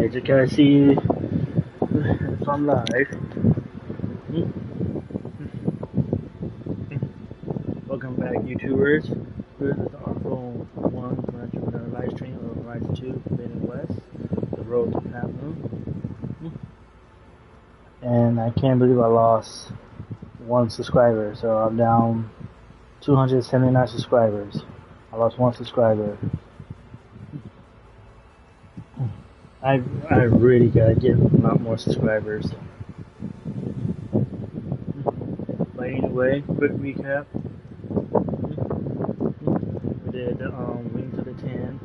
as you can see from live. Welcome back, YouTubers. This is our phone 1 another live stream of Rise 2 Forbidden West, the road to platinum. And I can't believe I lost 1 subscriber, so I'm down 279 subscribers. I lost 1 subscriber. I really gotta get a lot more subscribers. But anyway, quick recap. We did Ring to the 10.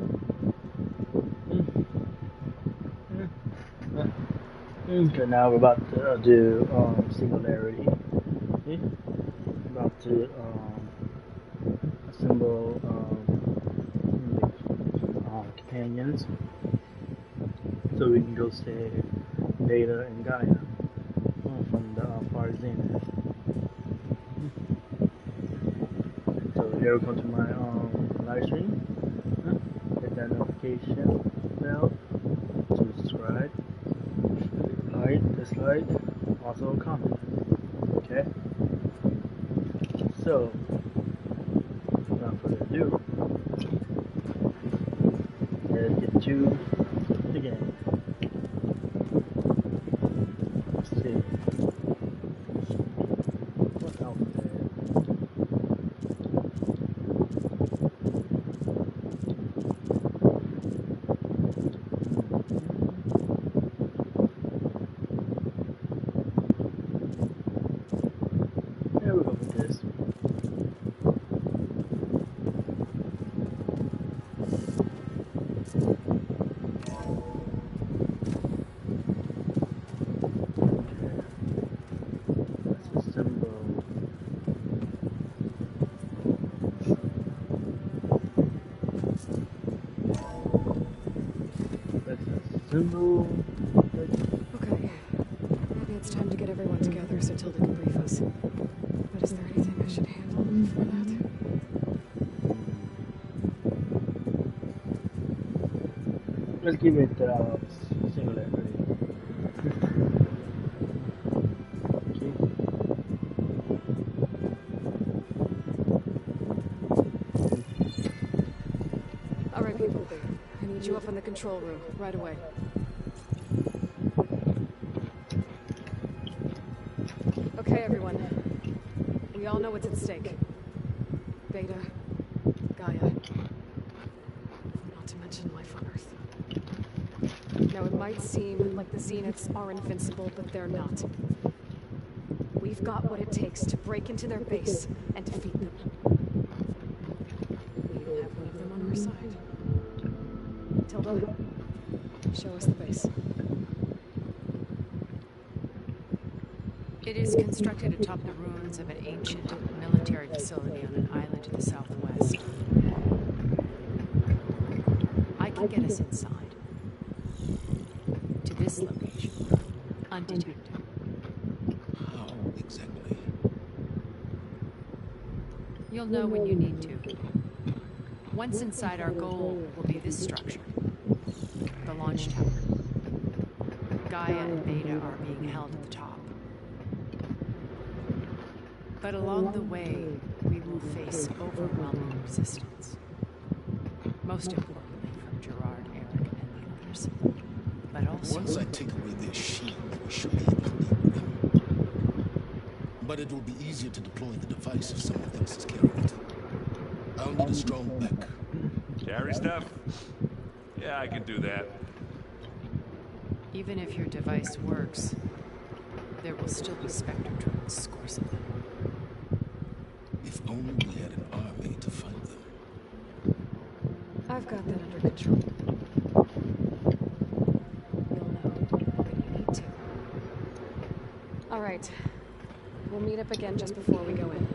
Okay, now we're about to do Singularity. About to assemble companions so we can go save Beta and Gaia from the far zenith. So here we come to my live stream. Hit that notification bell to subscribe, like, dislike, also comment. Okay. So without further ado, let's get to the game. Let's see. What else is there? There we go with this. Let's assemble. Okay, maybe it's time to get everyone together so Tilda can brief us. But is there anything I should handle before that? Let's give it Singularity. Okay. Alright, people. I need you up in the control room, right away. Okay, everyone. We all know what's at stake. Beta, Gaia, not to mention life on Earth. Now, it might seem like the Zeniths are invincible, but they're not. We've got what it takes to break into their base and defeat them. We even have one of them on our side. Tilda, show us the base. It is constructed atop the ruins of an ancient military facility on an island to the southwest. I can get us inside. To this location. Undetected. How exactly? You'll know when you need to. Once inside, our goal will be this structure. The launch tower. Gaia and Beta are being held at the top. But along the way, we will face overwhelming resistance. Most importantly from Gerard, Eric, and the others. But also... Once I take away their shield, we should be able to beat them. But it will be easier to deploy the device if someone else is carrying it. I'll need a strong back. Carry stuff? Yeah, I can do that. Even if your device works, there will still be Spectre drones, scores of them. If only we had an army to fight them. I've got that under control. You'll know when you need to. Alright. We'll meet up again just before we go in.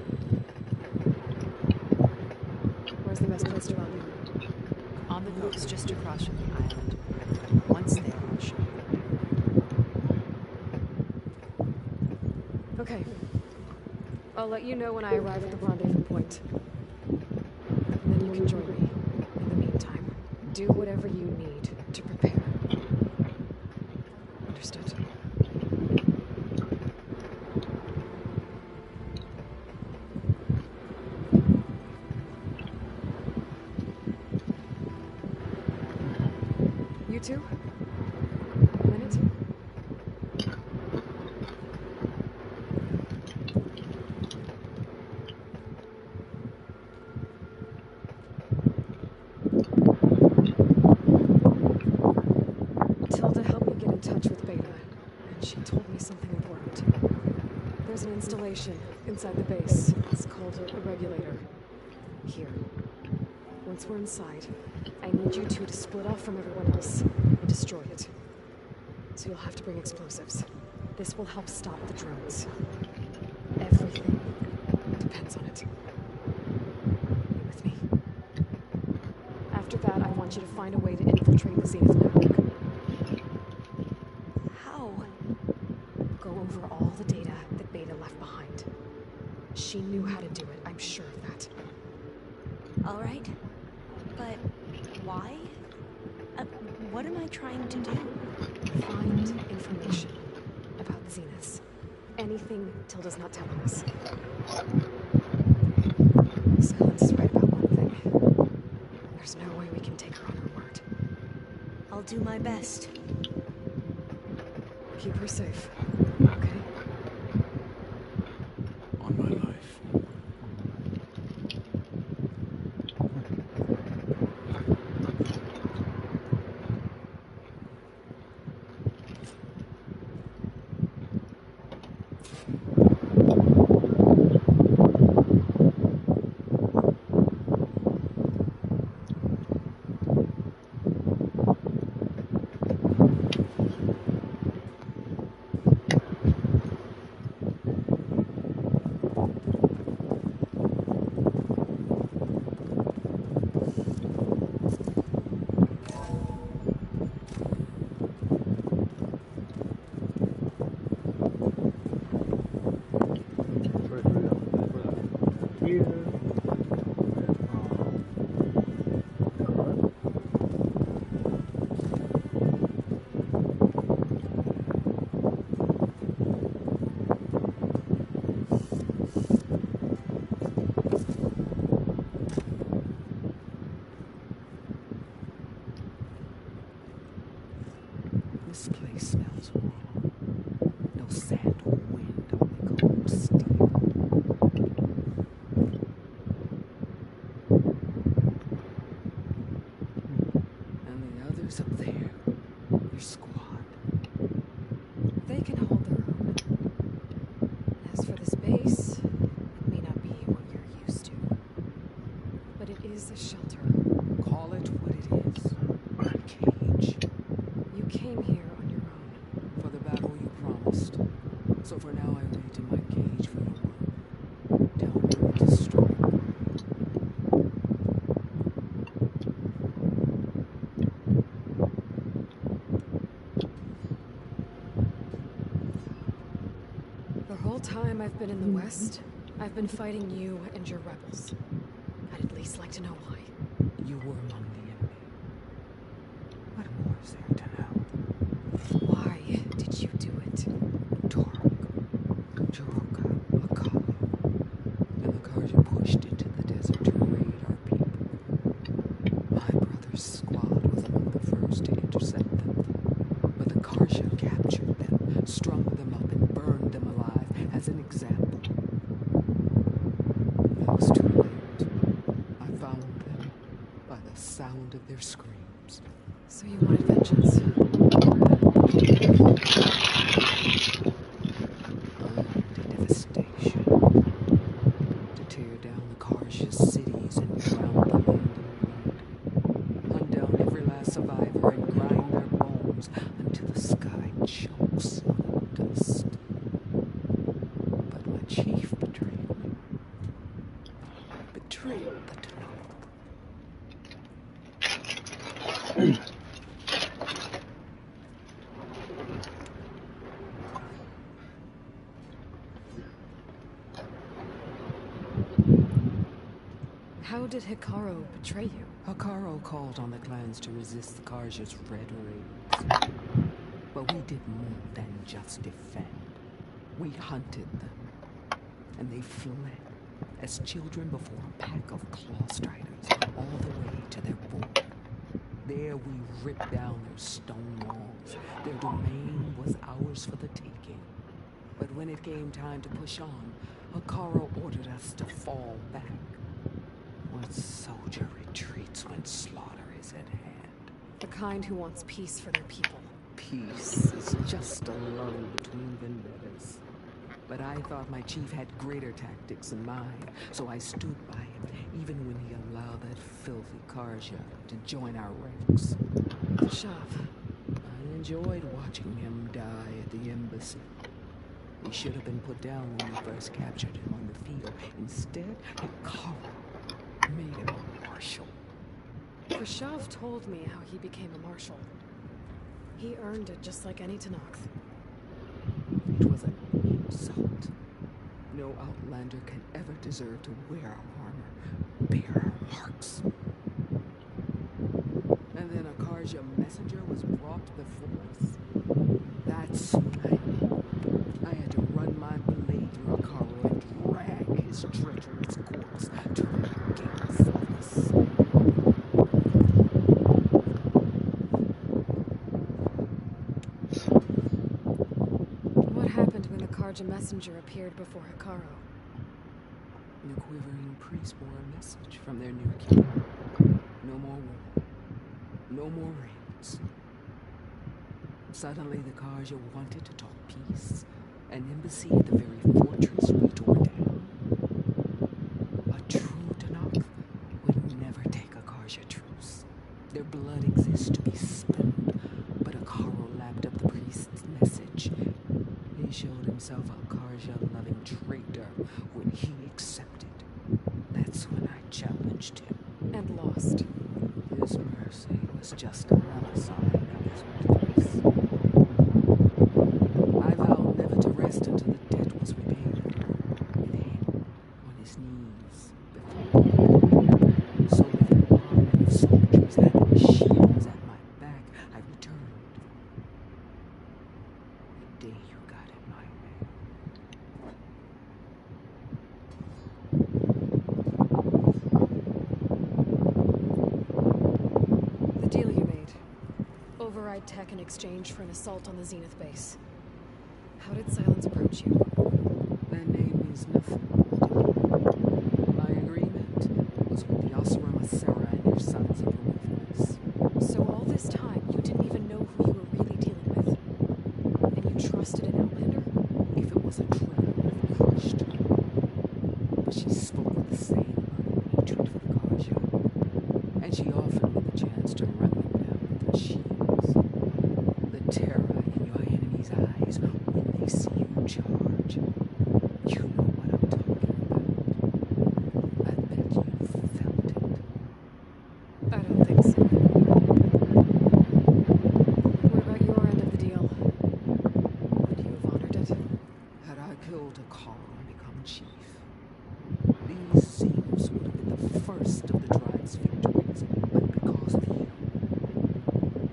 Where's the best place to rendezvous? On the coast just across from the island. Once there, I'll show you. Okay. I'll let you know when I arrive at the rendezvous point. And then you can join me. In the meantime, do whatever you need to prepare. You two? A minute? Tilda helped me get in touch with Beta, and she told me something important. There's an installation inside the base. It's called a regulator. Here. Once we're inside, I need you two to split off from everyone else and destroy it. So you'll have to bring explosives. This will help stop the drones. Everything depends on it. You with me? After that, I want you to find a way to infiltrate the Zenith network. How? Go over all the data that Beta left behind. She knew how to do it, I'm sure of that. All right. But why? What am I trying to do? Find information about the Zeniths. Anything Tilda's not telling us. Silence is right about one thing. There's no way we can take her on her word. I'll do my best. Keep her safe, okay? On my life. This place smells wrong. No sand or wind, only cold steel. And the others up there, your squad. They can hold their own. As for this base, it may not be what you're used to. But it is a shelter. Call it what it is. A cage. You came here on your own. For the battle you promised. So for now I wait in my cage for your word. Tell me when to strike. The whole time I've been in the West, I've been fighting you and your rebels. I'd at least like to know why. You were among the enemy. What more is there to know? Why did you do it? Torg, Jaroka, Akala, and the Karja pushed into the desert to raid our people. My brother's squad was among the first to intercept them, but the Karja captured them, strung them up, and burned them alive as an example. It was too late. I found them by the sound of their screams. So you wanted vengeance? And devastation. To tear down the Karja's cities and drown the land in blood. Hunt down every last survivor and grind their bones until the sky chokes on dust. But my chief betrayed me. Betrayed the Tanakh. How did Hikaru betray you? Hikaru called on the clans to resist the Karja's red raids. But we did more than just defend. We hunted them. And they fled as children before a pack of claw striders all the way to their border. There we ripped down their stone walls. Their domain was ours for the taking. But when it came time to push on, Hekarro ordered us to fall back. What soldier retreats when slaughter is at hand? The kind who wants peace for their people. Peace is just a lull between vendettas. But I thought my chief had greater tactics in mind, so I stood by him, even when he allowed that filthy Karja to join our ranks. Khashav. I enjoyed watching him die at the embassy. He should have been put down when we first captured him on the field. Instead, Hekarro made him a marshal. Khashav told me how he became a marshal. He earned it just like any Tenakth. It was an insult. No outlander can ever deserve to wear our armor, bear our marks. And then a Karja messenger was brought before us. That's when I had to run my blade through Hekarro and drag his treacherous corpse to the gates of the sun. What happened when the Karja messenger appeared before Hekarro? The quivering priest bore a message from their new king. No more war. No more raids. Suddenly the Karja wanted to talk peace. An embassy at the very fortress we tore down. A true Tenakth would never take a Karja truce. Their blood exists to be spilled, but Hekarro lapped up the priest's message. He showed himself a Karja-loving traitor when he accepted. That's when I challenged him. And lost. His mercy was just another sign of his weakness. I vowed never to rest until the debt was repaid. With him on his knees before me. So with an army of soldiers and shields at my back, I returned. The day you got in my way. The deal you made. Override tech in exchange for an assault on the Zenith base. How did Silence approach you? That name means nothing. My agreement was with the Asura Masera and their sons of Prometheus. So all this time, you didn't even know who you were really dealing with? And you trusted an Outlander? If it was a traitor, I would have crushed her. But she spoke with the same hatred for the Karja. And she offered me the chance to run them down with her shields. The terror in your enemy's eyes when they see you charge. You know what I'm talking about. I bet you felt it. I don't think so. What about your end of the deal? Would you have honored it? Had I killed Hekarro and become chief, these Zeniths would have been the first of the tribe's victories, but because of you,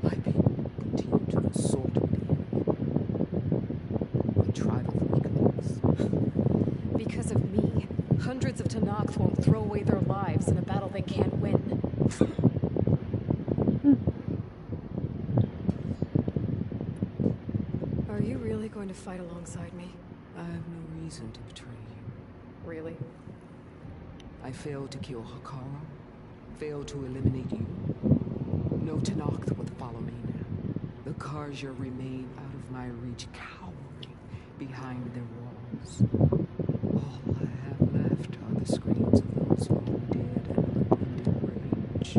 my people continued to consort with the enemy. A tribe of weaklings. Because of me, hundreds of Tenakth won't throw away their lives in a battle they can't win. Are you really going to fight alongside me? I have no reason to betray you. Really? I failed to kill Hekarro, failed to eliminate you. No Tenakth would follow me now. The Karja remain out of my reach, cowering behind their walls. All I have left are the screams of those long dead and unending rage.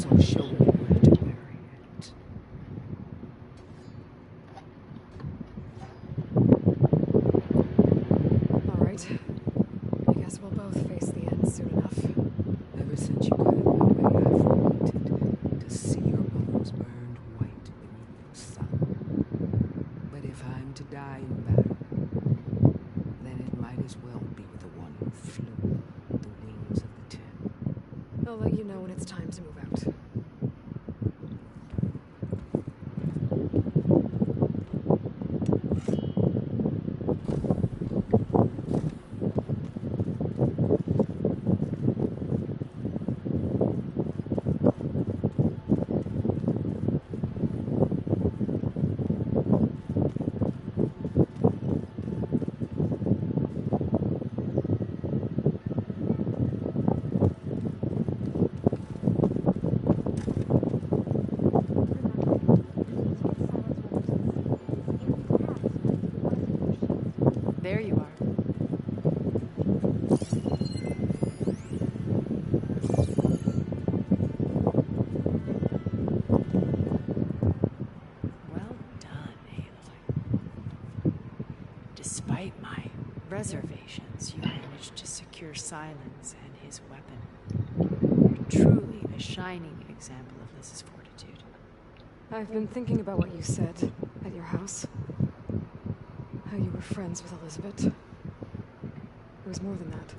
So show me where to bury it. All right. I guess we'll both face the end soon enough. Ever since you got in my way, I've wanted to see your bones burned white beneath the sun. But if I'm to die in battle, then it might as well be with the one who flew the wings of the Ten. I'll let you know when it's time to move out. There you are. Well done, Aloy. Despite my reservations, you managed to secure Silence and his weapon. You're truly a shining example of Liz's fortitude. I've been thinking about what you said at your house. How you were friends with Elizabeth. It was more than that.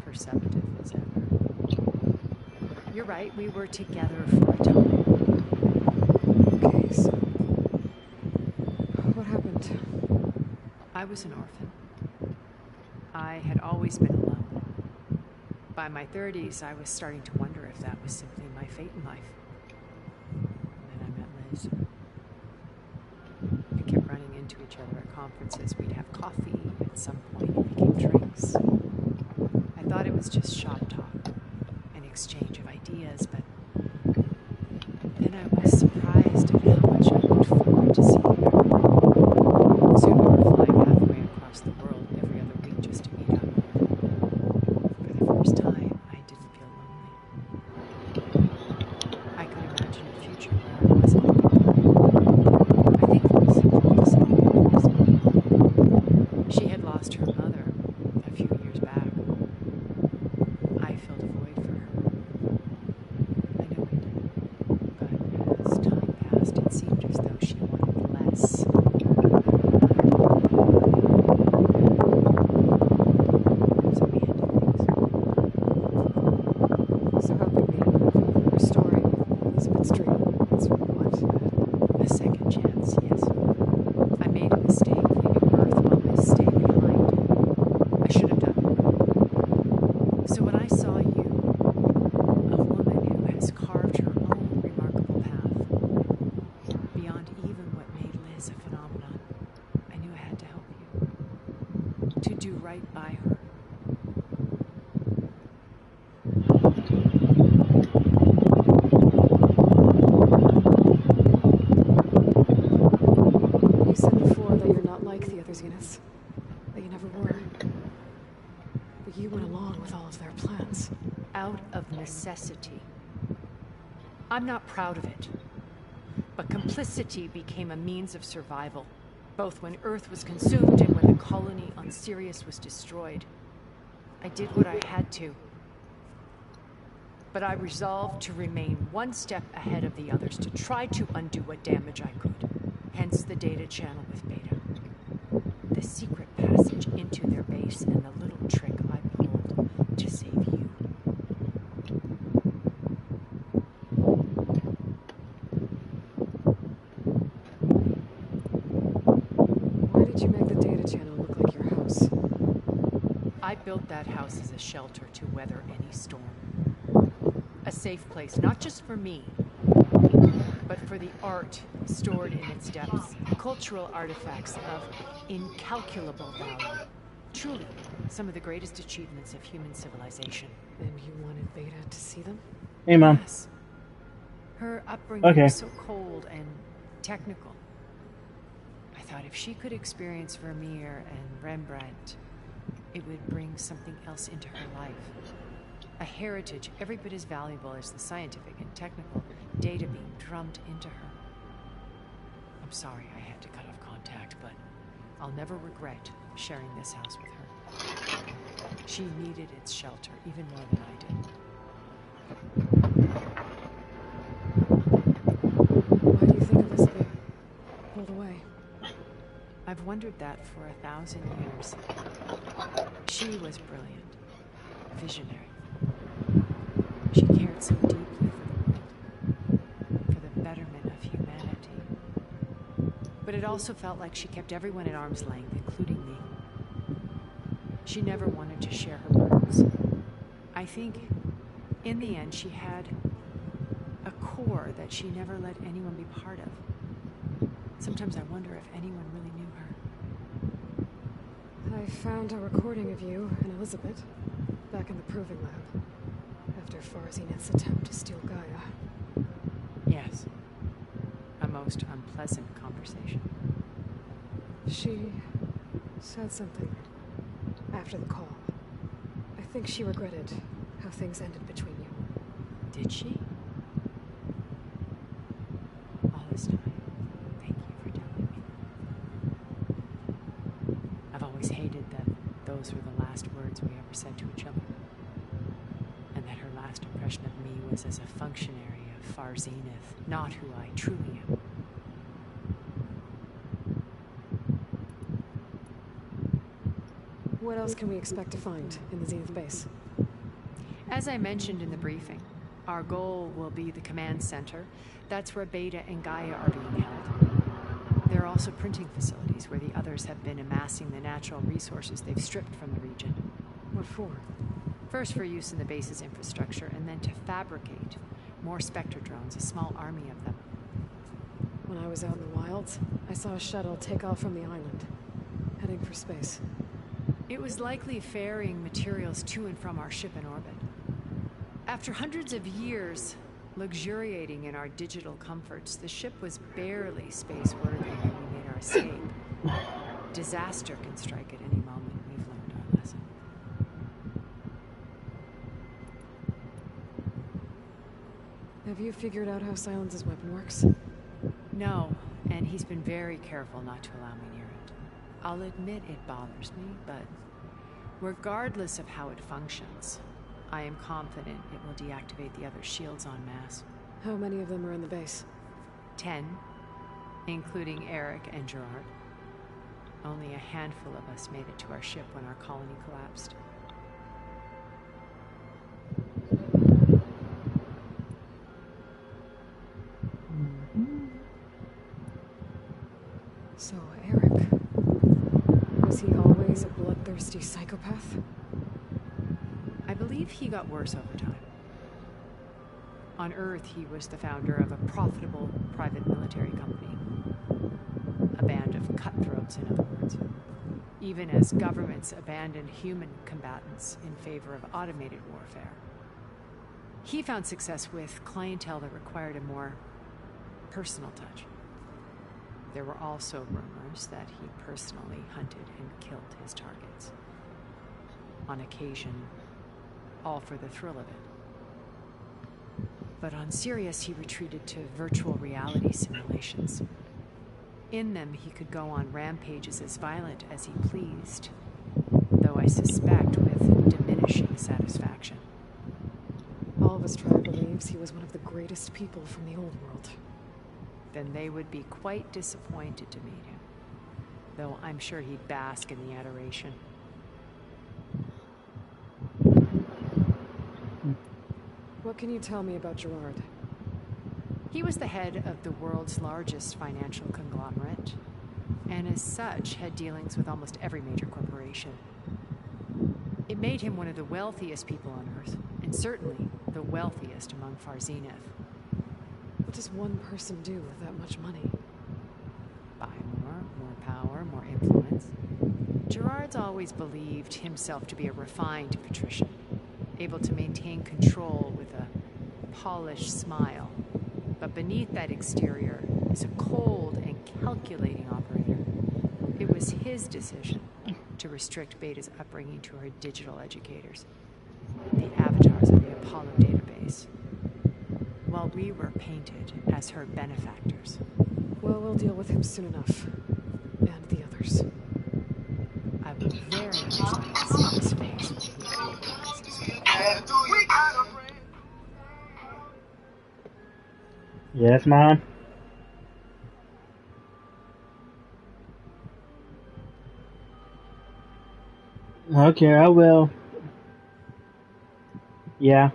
Perceptive as ever. You're right, we were together for a time. Okay, so... what happened? I was an orphan. I had always been alone. By my 30s, I was starting to wonder if that was simply my fate in life. And then I met Liz. We kept running into each other at conferences. We'd have coffee. At some point, it became drinks. I thought it was just shop talk, an exchange of ideas, but then I was surprised at how much I looked forward to seeing her. Soon we were flying halfway across the world every other week just to meet up. For the first time, I didn't feel lonely. I could imagine a future where I wasn't alone. I think Liz felt the same way. She had lost her mother a few years back. I filled a void for her. I know it. But as time passed, it seemed as though she wanted less. So we ended things. So help me. Restoring Elizabeth's dream. It's what? A second chance, yes. I made a mistake leaving Earth while Liz stayed behind. I should have done more. So when I saw you, a woman who has carved her own remarkable path, beyond even what made Liz a phenomenon, I knew I had to help you. To do right by her. You said before that you're not like the other Zeniths. That you never were. But you went along with all of their plans. Out of necessity. I'm not proud of it. But complicity became a means of survival, both when Earth was consumed and when the colony on Sirius was destroyed. I did what I had to. But I resolved to remain one step ahead of the others, to try to undo what damage I could. Hence the data channel with Beta. The secret passage into their base and the little trick I pulled to save you. Why did you make the data channel look like your house? I built that house as a shelter to weather any storm. A safe place, not just for me, but for the art stored in its depths, cultural artifacts of incalculable value. Truly, some of the greatest achievements of human civilization. And you wanted Beta to see them? Hey, Mom. Yes. Her upbringing Okay. was so cold and technical. I thought if she could experience Vermeer and Rembrandt, it would bring something else into her life. A heritage every bit as valuable as the scientific and technical data being drummed into her. I'm sorry I had to cut off contact, but I'll never regret sharing this house with her. She needed its shelter even more than I did. Why do you think Elizabeth pulled away? I've wondered that for 1,000 years. She was brilliant, visionary. She cared so deeply for the world, for the betterment of humanity. But it also felt like she kept everyone at arm's length, including me. She never wanted to share her burdens. I think, in the end, she had a core that she never let anyone be part of. Sometimes I wonder if anyone really knew her. I found a recording of you and Elizabeth back in the proving lab after Farzineth's attempt to steal Gaia. Yes. A most unpleasant conversation. She said something after the call. I think she regretted how things ended between you. Did she? All this time, thank you for telling me. I've always hated that those were the last words we ever said to each other. And that her last impression of me was as a functionary of Far Zenith, not who I truly am. What else can we expect to find in the Zenith base? As I mentioned in the briefing, our goal will be the command center. That's where Beta and Gaia are being held. There are also printing facilities where the others have been amassing the natural resources they've stripped from the region. What for? First for use in the base's infrastructure, and then to fabricate more Spectre drones, a small army of them. When I was out in the wilds, I saw a shuttle take off from the island, heading for space. It was likely ferrying materials to and from our ship in orbit. After hundreds of years luxuriating in our digital comforts, the ship was barely space-worthy when we made our escape. Disaster can strike at any moment. We've learned our lesson. Have you figured out how Silence's weapon works? No, and he's been very careful not to allow me near it. I'll admit it bothers me, but regardless of how it functions, I am confident it will deactivate the other shields en masse. How many of them are in the base? 10, including Eric and Gerard. Only a handful of us made it to our ship when our colony collapsed. So, Eric, was he always a bloodthirsty psychopath? I believe he got worse over time. On Earth, he was the founder of a profitable private military company. A band of cutthroats, in other words. Even as governments abandoned human combatants in favor of automated warfare. He found success with clientele that required a more personal touch. There were also rumors that he personally hunted and killed his targets. On occasion, all for the thrill of it. But on Sirius, he retreated to virtual reality simulations. In them, he could go on rampages as violent as he pleased, though I suspect with diminishing satisfaction. All of his tribe believes he was one of the greatest people from the old world. Then they would be quite disappointed to meet him, though I'm sure he'd bask in the adoration. What can you tell me about Gerard? He was the head of the world's largest financial conglomerate, and as such had dealings with almost every major corporation. It made him one of the wealthiest people on Earth, and certainly the wealthiest among Far Zenith. What does one person do with that much money? Buy more power, more influence. Gerard's always believed himself to be a refined patrician, able to maintain control with a polished smile. But beneath that exterior is a cold and calculating operator. It was his decision to restrict Beta's upbringing to her digital educators, the avatars of the Apollo database, while we were painted as her benefactors. Well, we'll deal with him soon enough. And the others. I would very much like to see his face when he realizes it. Yes, Mom? Okay, I will. Yeah.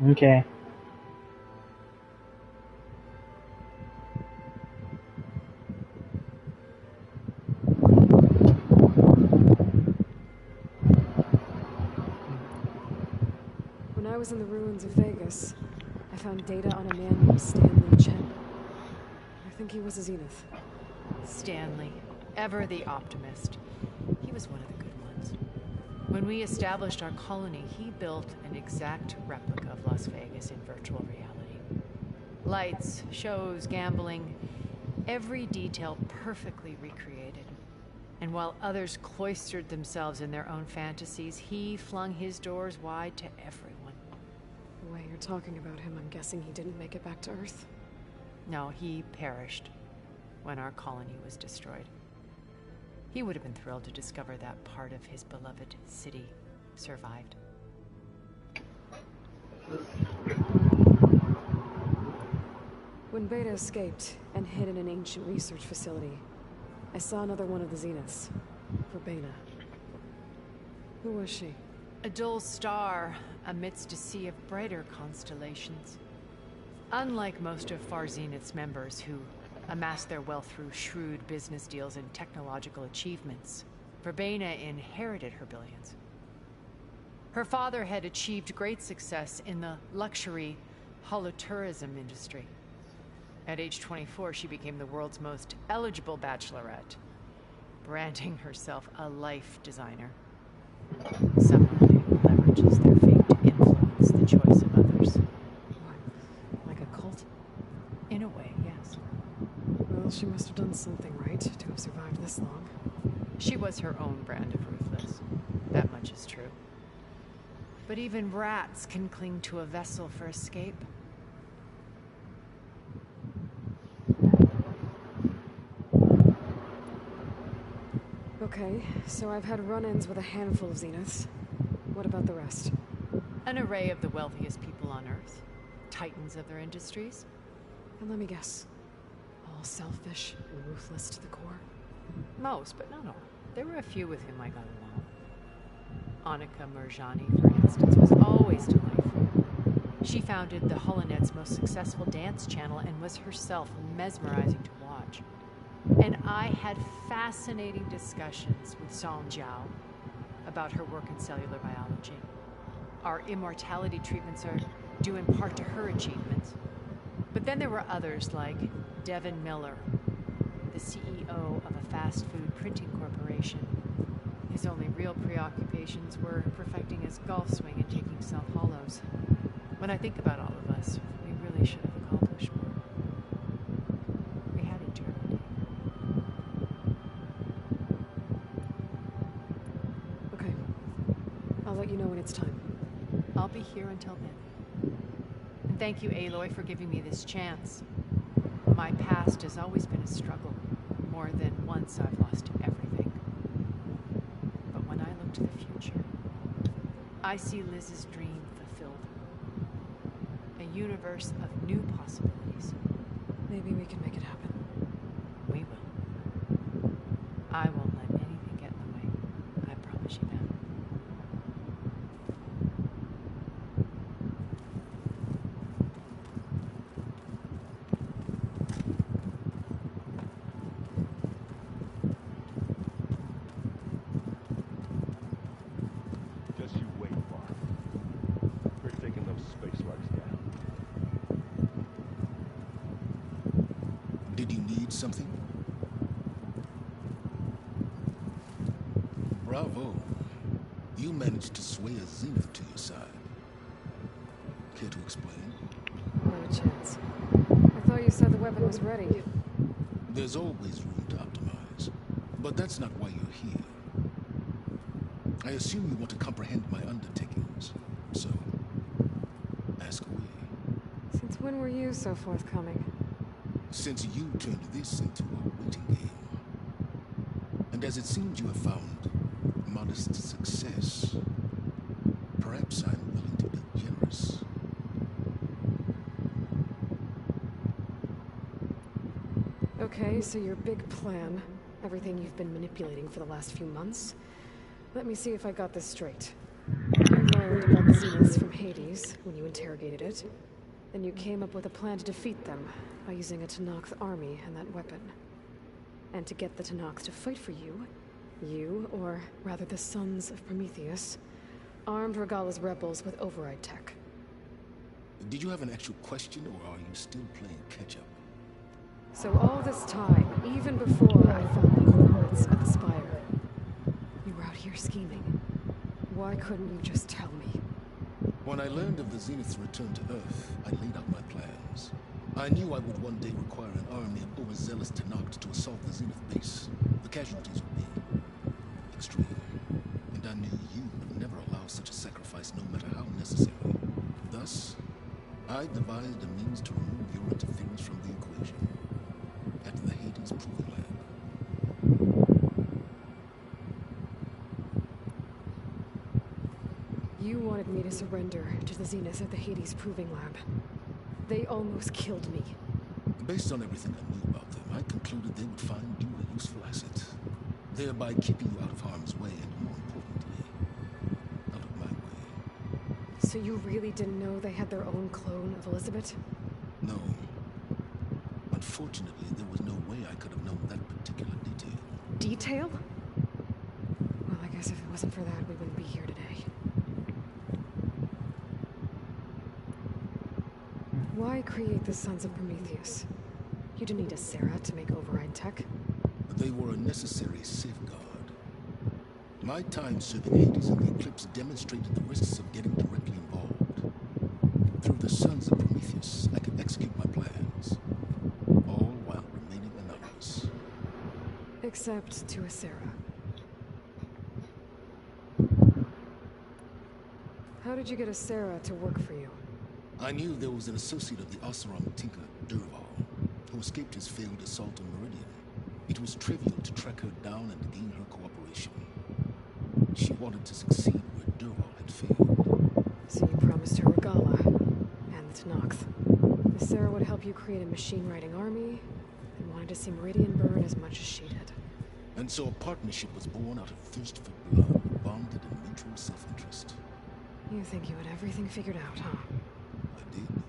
Okay. When I was in the ruins of Vegas, I found data on a man named Stanley Chen. I think he was a Zenith. Stanley, ever the optimist. He was one of the good ones. When we established our colony, he built an exact replica of Las Vegas in virtual reality. Lights, shows, gambling, Every detail perfectly recreated. And while others cloistered themselves in their own fantasies, he flung his doors wide to everyone. The way you're talking about him, I'm guessing he didn't make it back to Earth. No, he perished when our colony was destroyed. He would have been thrilled to discover that part of his beloved city survived. When Beta escaped and hid in an ancient research facility, I saw another one of the Zeniths, Verbena. Who was she? A dull star amidst a sea of brighter constellations. Unlike most of Far Zenith's members who amassed their wealth through shrewd business deals and technological achievements, Verbena inherited her billions. Her father had achieved great success in the luxury holotourism industry. At age 24, she became the world's most eligible bachelorette, branding herself a life designer. Someone who leverages their fame to influence the choice of others. What? Like a cult? In a way, yes. Well, she must have done something right to have survived this long. She was her own brand of ruthless. That much is true. But even rats can cling to a vessel for escape. Okay, so I've had run-ins with a handful of Zeniths. What about the rest? An array of the wealthiest people on Earth. Titans of their industries. And let me guess. All selfish and ruthless to the core? Most, but not all. There were a few with whom I got along. Annika Merjani, for instance, was always delightful. She founded the Holonet's most successful dance channel and was herself mesmerizing to watch. And I had fascinating discussions with Song Jiao about her work in cellular biology. Our immortality treatments are due in part to her achievements. But then there were others like Devin Miller, the CEO of a fast food printing corporation. His only real preoccupations were perfecting his golf swing and taking self-hollows. When I think about all of us, we really should have accomplished more. We had eternity. Okay. I'll let you know when it's time. I'll be here until then. And thank you, Aloy, for giving me this chance. My past has always been a struggle. More than once I've lost everything. But when I look to the future, I see Liz's dream fulfilled. A universe of new possibilities. Maybe we can make it happen. We will. I won't let anything get in the way. I promise you that. Just you wait, Mark. We're taking those space rugs down. Did you need something? Bravo. You managed to sway a Zenith to your side. Care to explain? Not a chance. I thought you said the weapon was ready. There's always room to optimize. But that's not why you're here. I assume you want to comprehend my undertakings. So, ask away. Since when were you so forthcoming? Since you turned this into a waiting game. And as it seems you have found modest success, perhaps I'm willing to be generous. Okay, so your big plan, everything you've been manipulating for the last few months. Let me see if I got this straight. You learned about the Zeniths from Hades when you interrogated it. Then you came up with a plan to defeat them by using a Tenakth army and that weapon. And to get the Tenakth to fight for you, or rather the Sons of Prometheus, armed Regalla's rebels with override tech. Did you have an actual question, or are you still playing catch-up? So all this time, even before I found the coordinates of the Spire, you were out here scheming. Why couldn't you just tell me? When I learned of the Zenith's return to Earth, I laid out my plans. I knew I would one day require an army of overzealous Tenakth to assault the Zenith base. The casualties would be extreme. And I knew you would never allow such a sacrifice, no matter how necessary. Thus, I devised a means to remove your interference from the equation at the Hades Proving Lab. You wanted me to surrender to the Zenith at the Hades Proving Lab. They almost killed me. Based on everything I knew about them, I concluded they would find you a useful asset, thereby keeping you out of harm's way and, more importantly, out of my way. So you really didn't know they had their own clone of Elizabeth? No. Unfortunately, there was no way I could have known that particular detail. Detail? Well, I guess if it wasn't for that, we wouldn't be here today. Why create the Sons of Prometheus? You didn't need a Sarah to make override tech. They were a necessary safeguard. My time serving Hades in the Eclipse demonstrated the risks of getting directly involved. Through the Sons of Prometheus, I could execute my plans, all while remaining anonymous. Except to a Sarah. How did you get a Sarah to work for you? I knew there was an associate of the Oseram tinker, Dervahl, who escaped his failed assault on Meridian. It was trivial to track her down and gain her cooperation. She wanted to succeed where Dervahl had failed. So you promised her Regalla and the Tenakth. The Sarah would help you create a machine-riding army and wanted to see Meridian burn as much as she did. And so a partnership was born out of thirst for blood, bonded in mutual self-interest. You think you had everything figured out, huh? I did.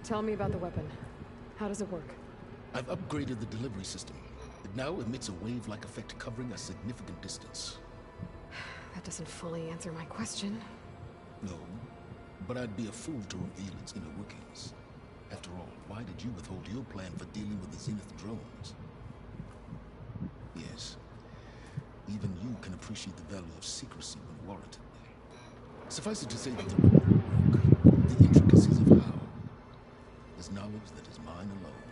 Tell me about the weapon. How does it work? I've upgraded the delivery system. It now emits a wave-like effect covering a significant distance. That doesn't fully answer my question. No, but I'd be a fool to reveal its inner workings. After all, why did you withhold your plan for dealing with the Zenith drones? Yes, even you can appreciate the value of secrecy when warranted. Suffice it to say that the report broke. The intricacies of how is knowledge that is mine alone.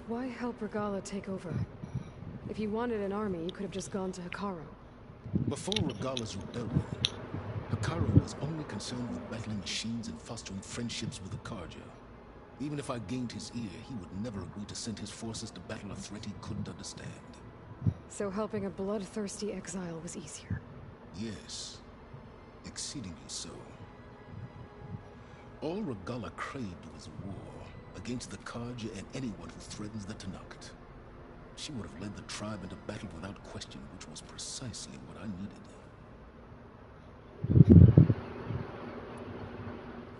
Why help Regalla take over? If you wanted an army, you could have just gone to Hekarro. Before Regalla's rebellion, Hekarro was only concerned with battling machines and fostering friendships with Akarja. Even if I gained his ear, he would never agree to send his forces to battle a threat he couldn't understand. So helping a bloodthirsty exile was easier. Yes, exceedingly so. All Regalla craved was war against the Karja and anyone who threatens the Tenakth. She would have led the tribe into battle without question, which was precisely what I needed.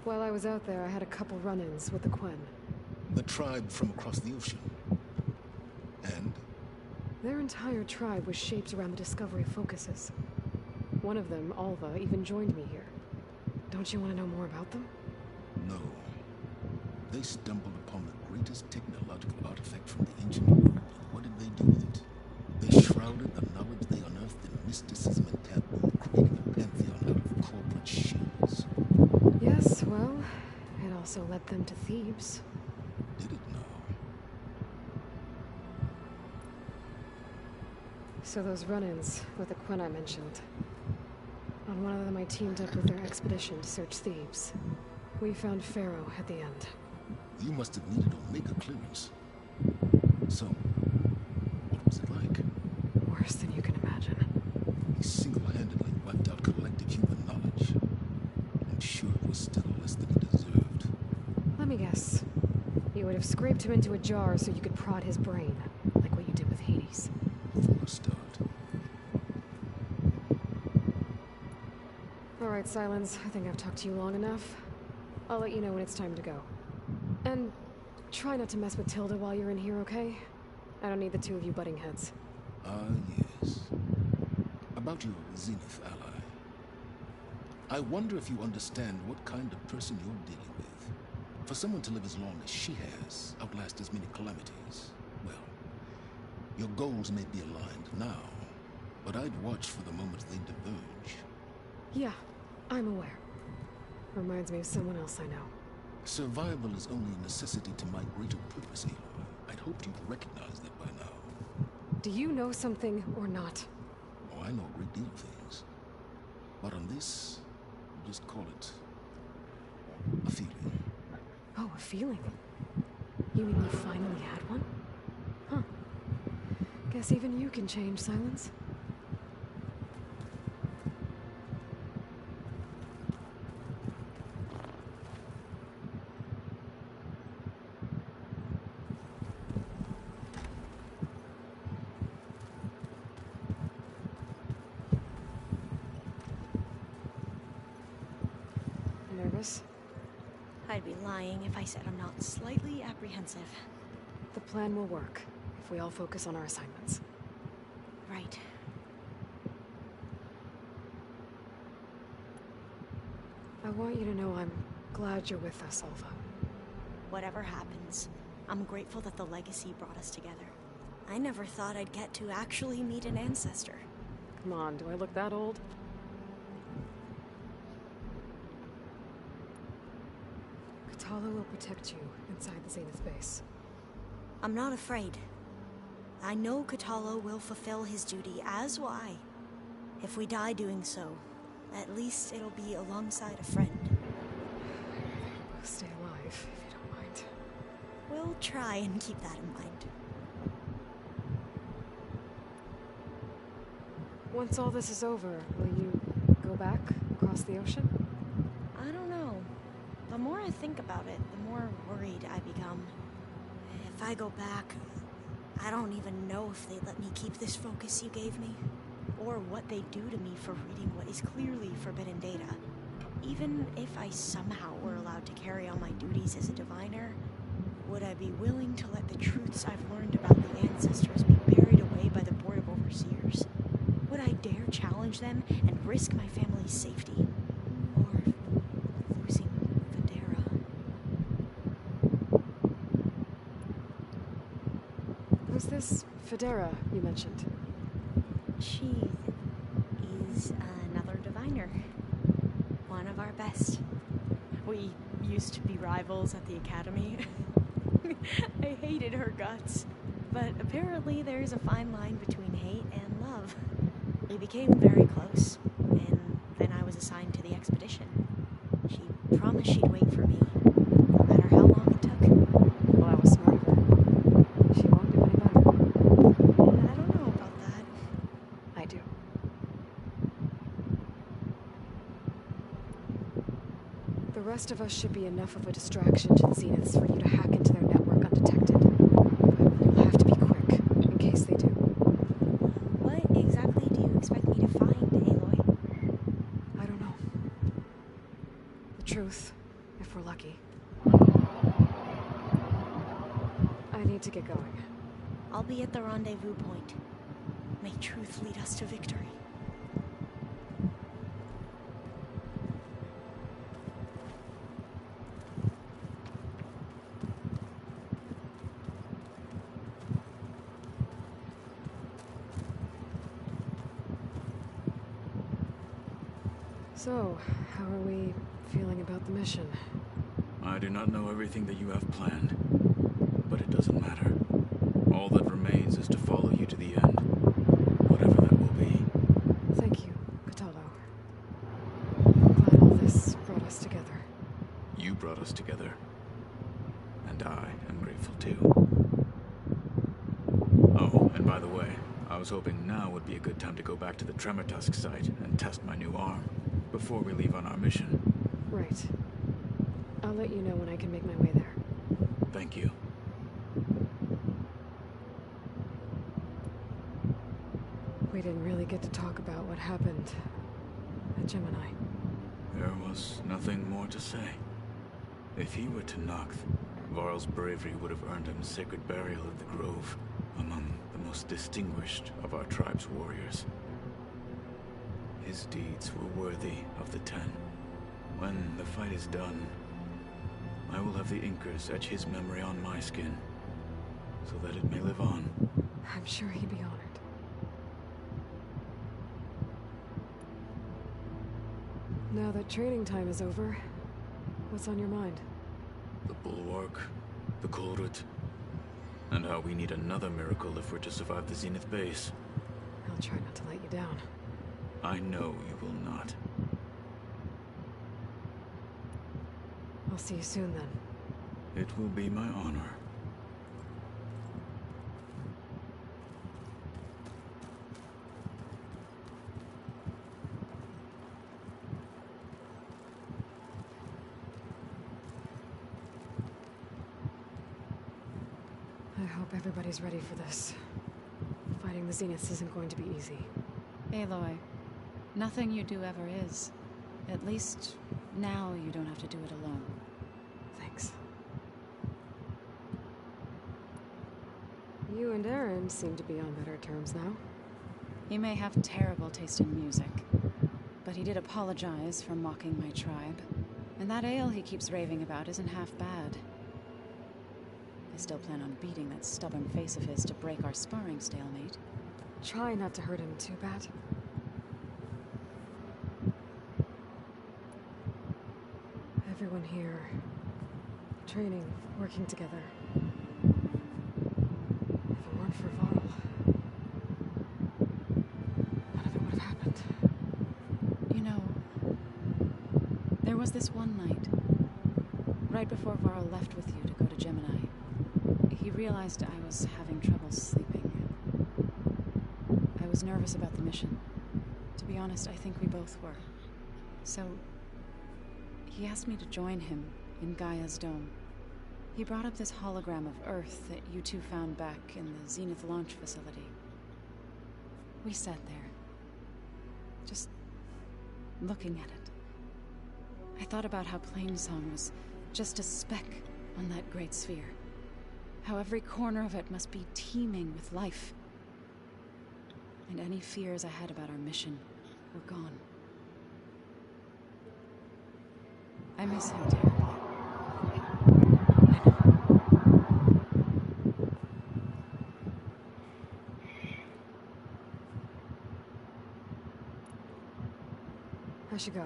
While I was out there, I had a couple run-ins with the Quen. The tribe from across the ocean. And? Their entire tribe was shaped around the discovery focuses. One of them, Alva, even joined me here. Don't you want to know more about them? No. They stumbled upon the greatest technological artifact from the ancient world, and what did they do with it? They shrouded the knowledge they unearthed in mysticism and taboo, creating a pantheon out of corporate shields. Yes, well, it also led them to Thebes. Did it now? So those run-ins with the Quen I mentioned. On one of them I teamed up with their expedition to search Thebes. We found Pharaoh at the end. You must have needed Omega clearance. So, what was it like? Worse than you can imagine. He single-handedly wiped out collective human knowledge. I'm sure it was still less than he deserved. Let me guess. You would have scraped him into a jar so you could prod his brain, like what you did with Hades. For a start. Alright, Silence. I think I've talked to you long enough. I'll let you know when it's time to go. And try not to mess with Tilda while you're in here, okay? I don't need the two of you butting heads. Ah, yes. About your Zenith ally. I wonder if you understand what kind of person you're dealing with. For someone to live as long as she has, outlast as many calamities, well, Your goals may be aligned now, but I'd watch for the moment they diverge. Yeah, I'm aware. Reminds me of someone else I know. Survival is only a necessity to my greater purpose, Aloy. I'd hoped you'd recognize that by now. Do you know something or not? Oh, I know a great deal of things. But on this, we'll just call it a feeling. Oh, a feeling. You mean you finally had one? Huh. Guess even you can change, Silence. Nervous? I'd be lying if I said I'm not slightly apprehensive. The plan will work if we all focus on our assignments. Right. I want you to know I'm glad you're with us, Alva. Whatever happens, I'm grateful that the legacy brought us together. I never thought I'd get to actually meet an ancestor. Come on, do I look that old? Katala will protect you inside the Zenith base. I'm not afraid. I know Katala will fulfill his duty, as will I. If we die doing so, at least it'll be alongside a friend. Both stay alive, if you don't mind. We'll try and keep that in mind. Once all this is over, will you go back across the ocean? I don't know. The more I think about it, the more worried I become. If I go back, I don't even know if they'd let me keep this focus you gave me, or what they'd do to me for reading what is clearly forbidden data. Even if I somehow were allowed to carry on my duties as a diviner, would I be willing to let the truths I've learned about the ancestors be buried away by the Board of Overseers? Would I dare challenge them and risk my family's safety? Or losing Federa? Who's this Federa you mentioned? She is another diviner. One of our best. We used to be rivals at the academy. I hated her guts. But apparently there's a fine line between hate and love. We became very close, and then I was assigned to the expedition. She promised she'd wait for me, no matter how long it took. Well, I was smart of her. She won't do any better. I don't know about that. I do. The rest of us should be enough of a distraction to the Zeniths for you to hack into their network undetected. But you'll have to be quick, in case they do. What exactly do you expect me to find, Aloy? I don't know. The truth, if we're lucky. I need to get going. I'll be at the rendezvous point. May truth lead us to victory. So, how are we feeling about the mission? I do not know everything that you have planned, but it doesn't matter. All that remains is to follow you to the end, whatever that will be. Thank you, Katalo. I'm glad all this brought us together. You brought us together, and I am grateful too. Oh, and by the way, I was hoping now would be a good time to go back to the Tremortusk site and test my new arm, before we leave on our mission. Right. I'll let you know when I can make my way there. Thank you. We didn't really get to talk about what happened at Gemini. There was nothing more to say. If he were to Noct, Varl's bravery would have earned him sacred burial at the Grove, among the most distinguished of our tribe's warriors. His deeds were worthy of the Ten. When the fight is done, I will have the Inkers etch his memory on my skin, so that it may live on. I'm sure he'd be honored. Now that training time is over, what's on your mind? The Bulwark, the Kulrut, and how we need another miracle if we're to survive the Zenith base. I'll try not to let you down. I know you will not. I'll see you soon then. It will be my honor. I hope everybody's ready for this. Fighting the Zeniths isn't going to be easy. Aloy, nothing you do ever is. At least, now you don't have to do it alone. Thanks. You and Aaron seem to be on better terms now. He may have terrible taste in music, but he did apologize for mocking my tribe. And that ale he keeps raving about isn't half bad. I still plan on beating that stubborn face of his to break our sparring stalemate. Try not to hurt him too bad. Everyone here, training, working together. If it weren't for Varl, none of it would have happened. You know, there was this one night, right before Varl left with you to go to Gemini. He realized I was having trouble sleeping. I was nervous about the mission. To be honest, I think we both were. So, he asked me to join him in Gaia's dome. He brought up this hologram of Earth that you two found back in the Zenith launch facility. We sat there, just looking at it. I thought about how Plainsong was just a speck on that great sphere. How every corner of it must be teeming with life. And any fears I had about our mission were gone. I miss him terribly. I should go.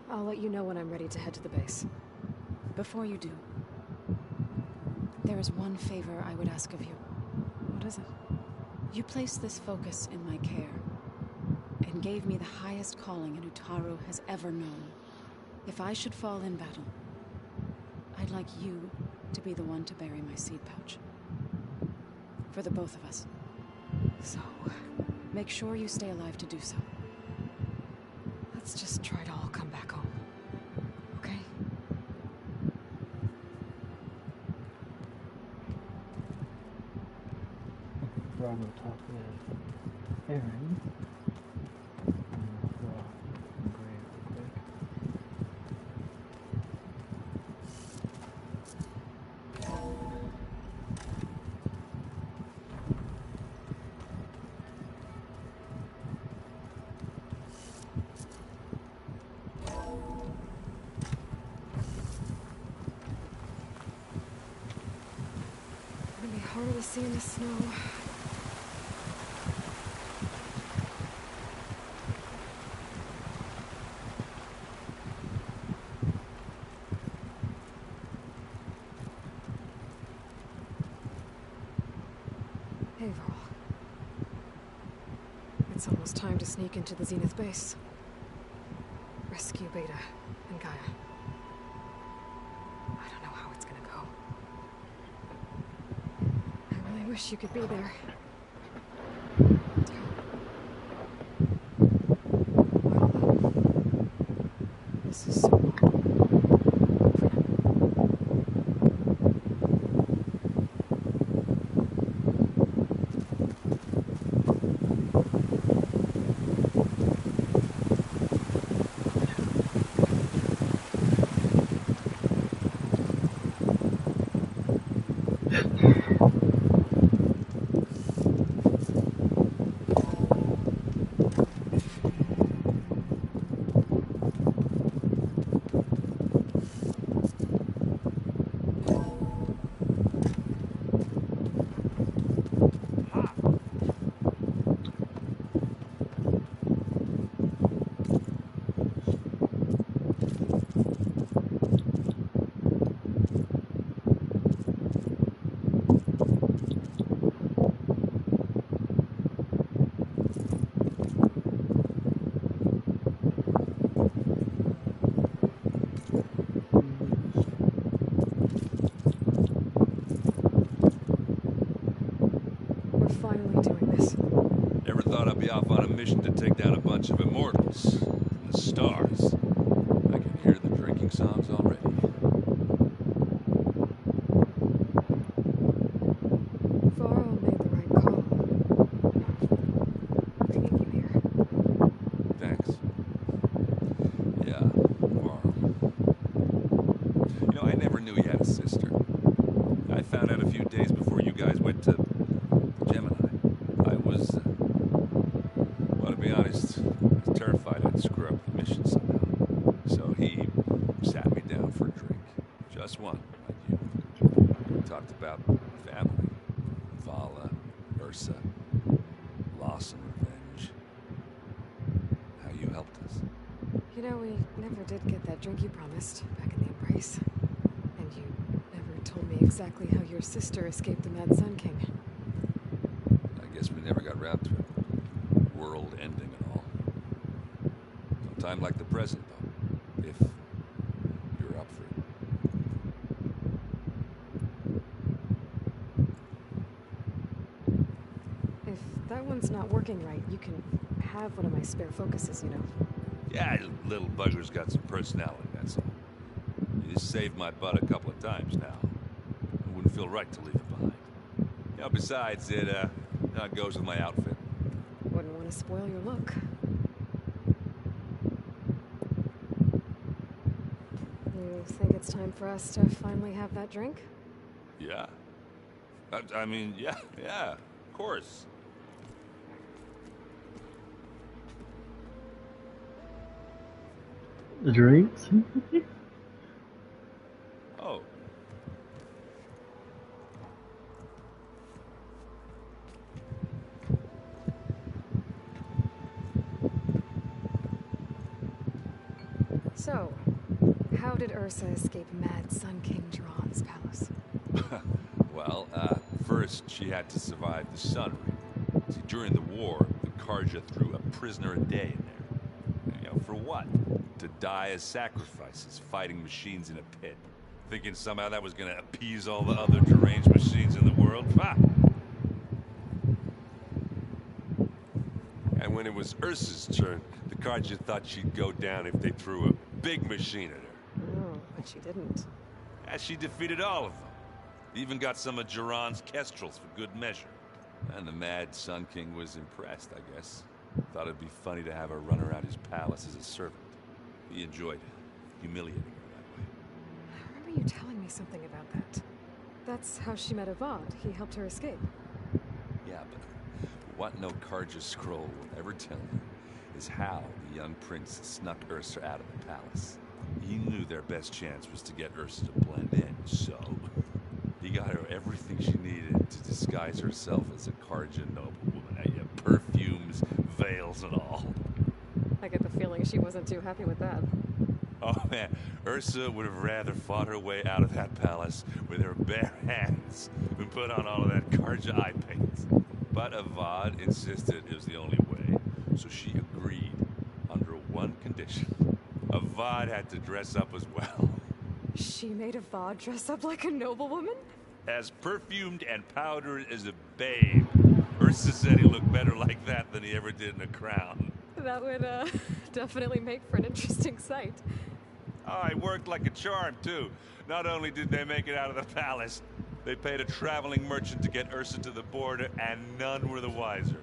I'll let you know when I'm ready to head to the base. Before you do, there is one favor I would ask of you. What is it? You placed this focus in my care, and gave me the highest calling an Utaru has ever known. If I should fall in battle, I'd like you to be the one to bury my seed pouch. For the both of us. So, make sure you stay alive to do so. let's just try to all come back home. Okay? Before I go talk with Aaron, It's gonna be harder to see in the snow. Hey, Varl. It's almost time to sneak into the Zenith base. Rescue Beta and Gaia. I don't know how it's gonna go. I really wish you could be there. This is so long. For now. on a mission to take down a bunch of immortals in the stars. I can hear the drinking songs already. Varl made the right call. Bringing you here. Thanks. Yeah, Varl. You know, I never knew he had a sister. I found out a few days before you guys went to Gemini. I was, well, to be honest, I was terrified I'd screw up the mission somehow. So he sat me down for a drink. Just one, like you. We talked about family, Vala, Ursa, loss and revenge. How you helped us. You know, we never did get that drink you promised back in the Embrace. And you never told me exactly how your sister escaped the Mad Sun King. I guess we never got round to it. World ending and all. Sometime like the present, though. If you're up for it. If that one's not working right, you can have one of my spare focuses, you know. Yeah, little bugger's got some personality, that's all. You saved my butt a couple of times now. It wouldn't feel right to leave it behind. You know, besides, it goes with my outfit. Wouldn't want to spoil your look. You think it's time for us to finally have that drink? Yeah. I mean, yeah, of course. The drinks? Oh. So, how did Ursa escape Mad Sun King Jiran's palace? Well, first she had to survive the Sun Ring. See, during the war, the Karja threw a prisoner a day in there. You know, for what? To die as sacrifices, fighting machines in a pit. Thinking somehow that was gonna appease all the other deranged machines in the world? Ha! And when it was Ursa's turn, the Karja thought she'd go down if they threw a big machine at her. Oh, but she didn't. And she defeated all of them. Even got some of Jiran's kestrels for good measure. And the Mad Sun King was impressed, I guess. Thought it'd be funny to have her run around his palace as a servant. He enjoyed humiliating her that way. I remember you telling me something about that. That's how she met Avad. He helped her escape. Yeah, but what no Karja scroll will ever tell you is how the young prince snuck Ursa out of the palace. He knew their best chance was to get Ursa to blend in, so he got her everything she needed to disguise herself as a Karja noblewoman. Yeah, perfumes, veils, and all. I get the feeling she wasn't too happy with that. Oh man, Ursa would have rather fought her way out of that palace with her bare hands than put on all of that Karja eye paint. But Avad insisted it was the only way, so she agreed under one condition. Avad had to dress up as well. She made Avad dress up like a noblewoman? As perfumed and powdered as a babe. Ursa said he looked better like that than he ever did in a crown. That would, definitely make for an interesting sight. Oh, it worked like a charm, too. Not only did they make it out of the palace, they paid a traveling merchant to get Ursa to the border, and none were the wiser.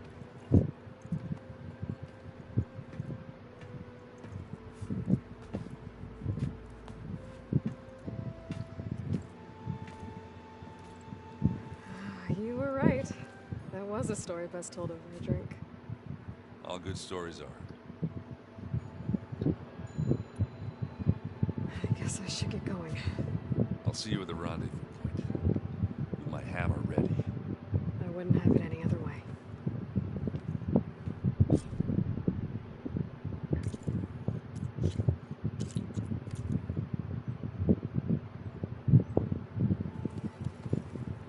You were right. That was a story best told over a drink. All good stories are. I guess I should get going. I'll see you at the rendezvous point. With my hammer ready. I wouldn't have it any other way.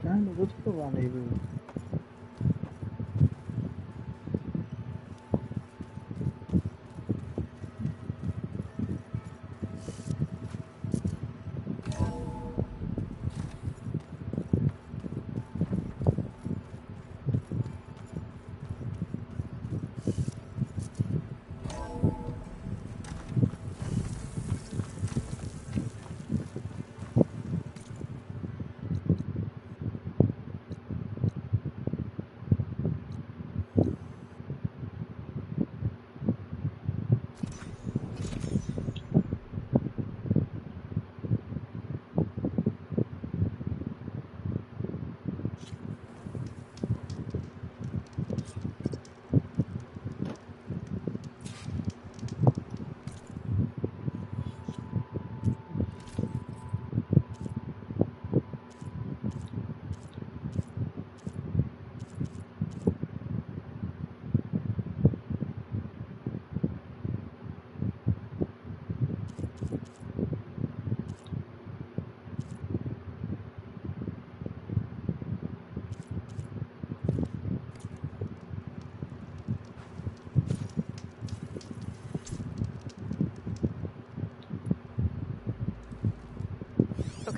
Trying to go to the rendezvous.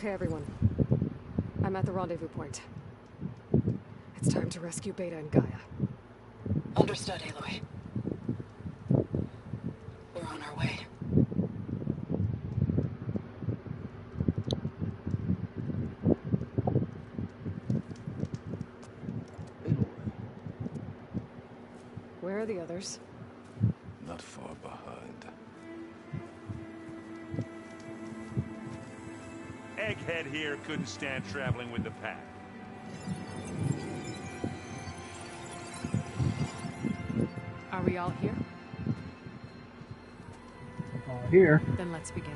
Okay, everyone. I'm at the rendezvous point. It's time to rescue Beta and Gaia. Understood, Aloy. We're on our way. Where are the others? Not far behind. Egghead here couldn't stand traveling with the pack. Are we all here? All here. Then let's begin.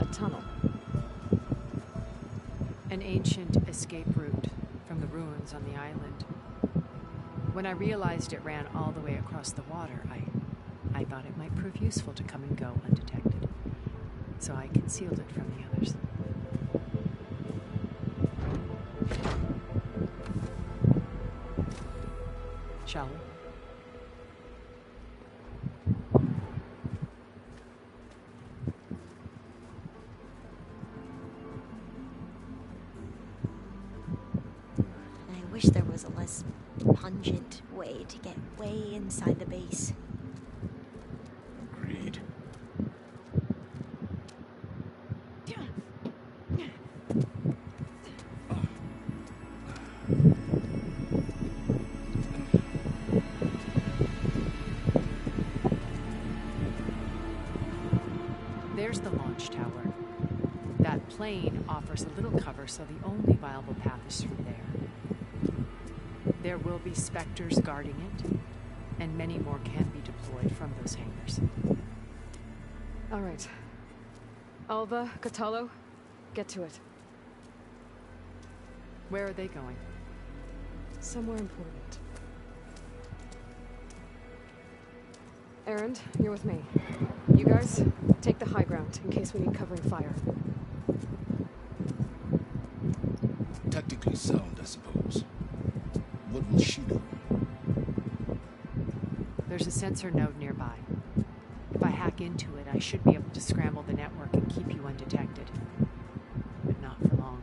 A tunnel. An ancient escape route from the ruins on the island. When I realized it ran all the way across the water, I thought it might prove useful to come and go undetected. So I concealed it from the others. Shall we? I wish there was a less pungent way to get way inside the base. Agreed. There's the launch tower. That plane offers a little cover, so the only viable path is through there. There will be Spectres guarding it, and many more can be deployed from those hangars. All right. Alva, Catalo, get to it. Where are they going? Somewhere important. Erend, you're with me. You guys, take the high ground in case we need covering fire. Tactically sound, I suppose. What will she do? There's a sensor node nearby. If I hack into it, I should be able to scramble the network and keep you undetected. But not for long.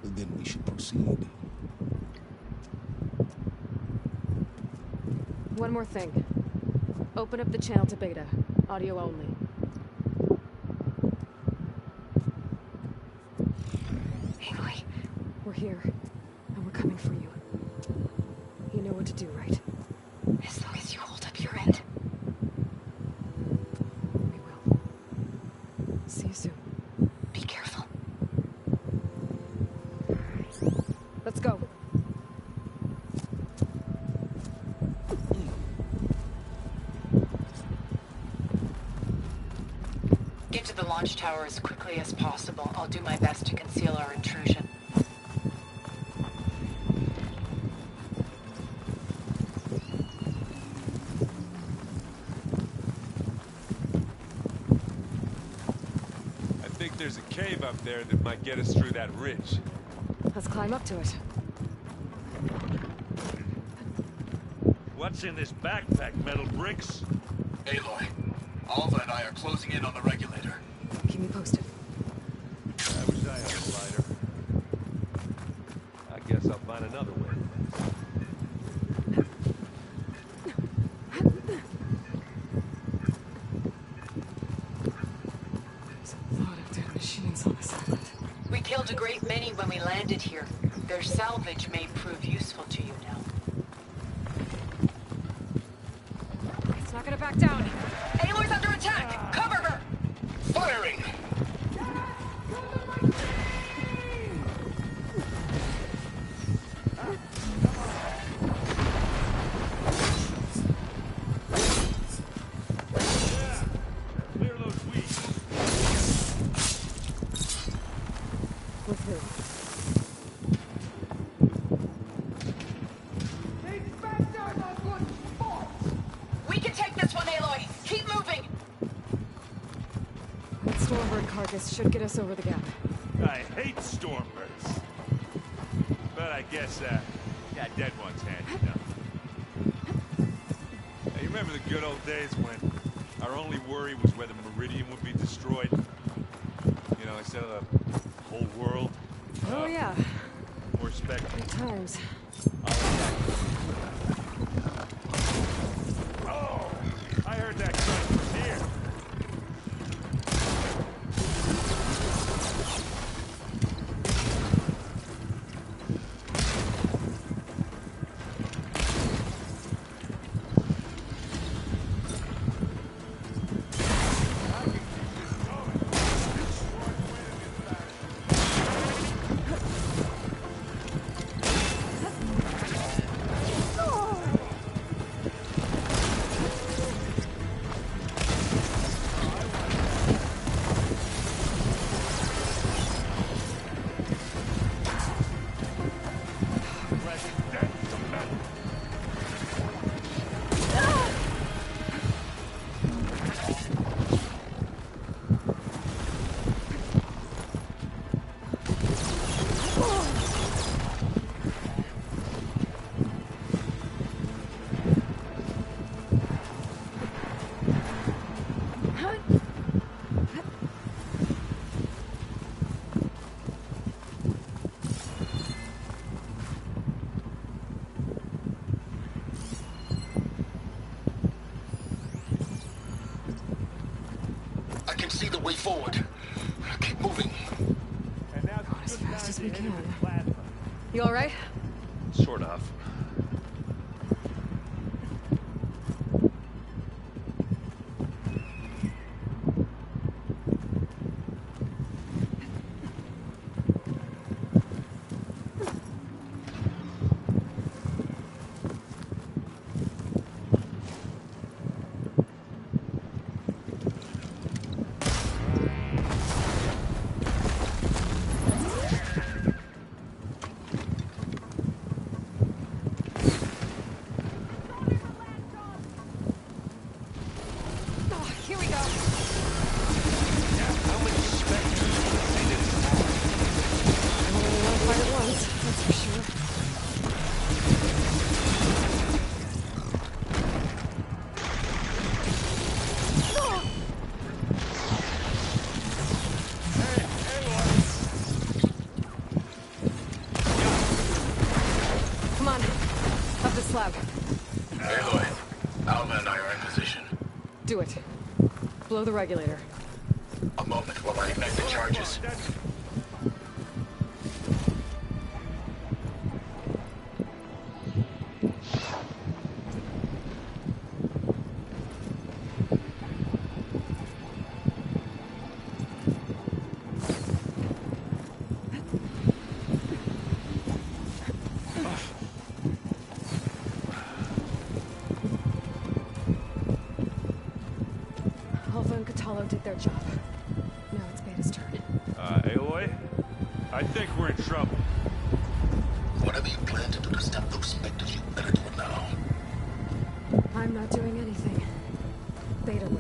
Then we should proceed. One more thing. Open up the channel to Beta. Audio only. Aloy, We're here, and we're coming for you. You know what to do, right? as long as you hold up your end. We will. See you soon. Be careful. Let's go. Get to the launch tower as quickly as possible. I'll do my best to conceal our intrusion. I think there's a cave up there that might get us through that ridge. Let's climb up to it. What's in this backpack, metal bricks? Aloy, Alva and I are closing in on the regulator. Keep me posted. I wish I had a lighter. I guess I'll find another way. There's a lot of dead machines on this island. We killed a great many when we landed here. Their salvage may prove useful to you now. It's not gonna back down. Aloy's under attack! Cover her! Firing! Clear those weeds. With who? We can take this one, Aloy! Keep moving! That Stormbird carcass should get us over the gap. I hate stormbirds. But I guess, Yeah, dead ones handy enough. Hey, you remember the good old days when our only worry was whether Meridian would be destroyed? You know, instead of the whole world. Oh, yeah. More spectrum. Good times. Oh! I heard that coming from here. See the way forward. Keep moving. And now as fast as we can. You all right? Sort of. Aloy, Alma and I are in position. Do it. Blow the regulator. A moment while I ignite the charges. Did their job. Now it's Beta's turn. Aloy? I think we're in trouble. Whatever you plan to do to stop those specters, you better do it now. I'm not doing anything. Beta will.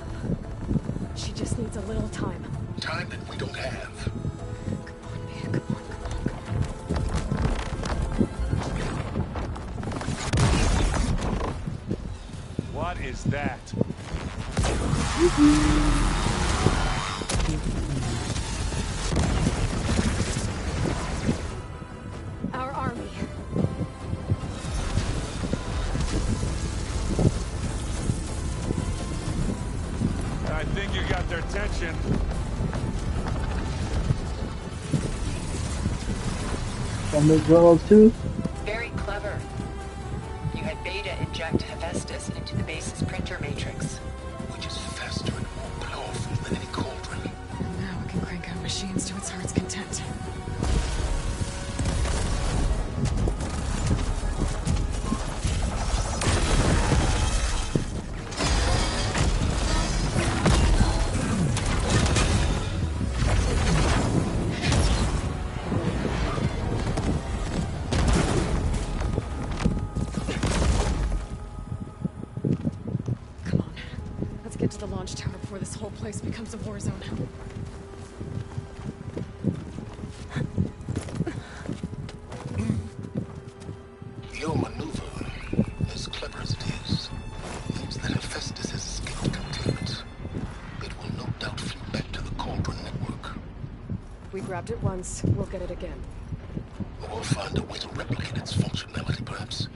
She just needs a little time. Time that we don't have. Come on, Beta, come on. What is that? Our army. I think you got their attention. From the girls too? Very clever. You had Beta inject Hephaestus into the base's printer matrix. Which is faster and more powerful than any cauldron. And now it can crank out machines to its heart's content. Get to the launch tower before this whole place becomes a war zone. Yo, We grabbed it once, we'll get it again. We'll find a way to replicate its functionality, perhaps.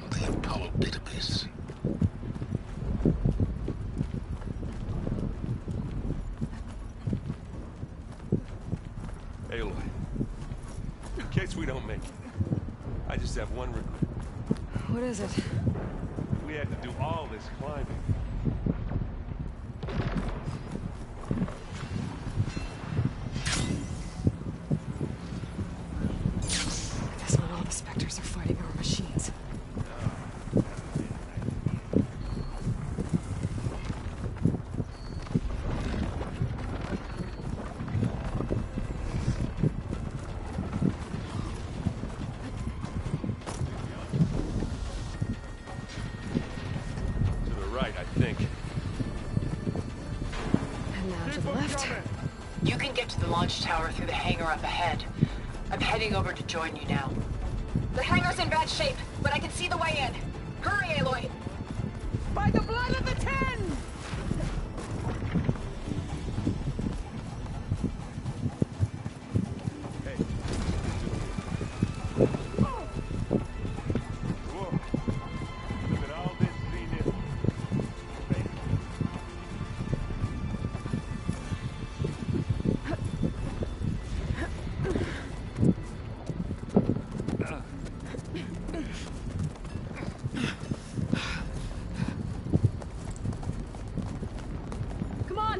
The Apollo database. Aloy, in case we don't make it, I just have one regret. What is it? We had to do all this climbing. Guess not all the Spectres are fighting our machines. You can get to the launch tower through the hangar up ahead. I'm heading over to join you now. The hangar's in bad shape, but I can see the way in. Hurry, Aloy! By the blood of the Ten!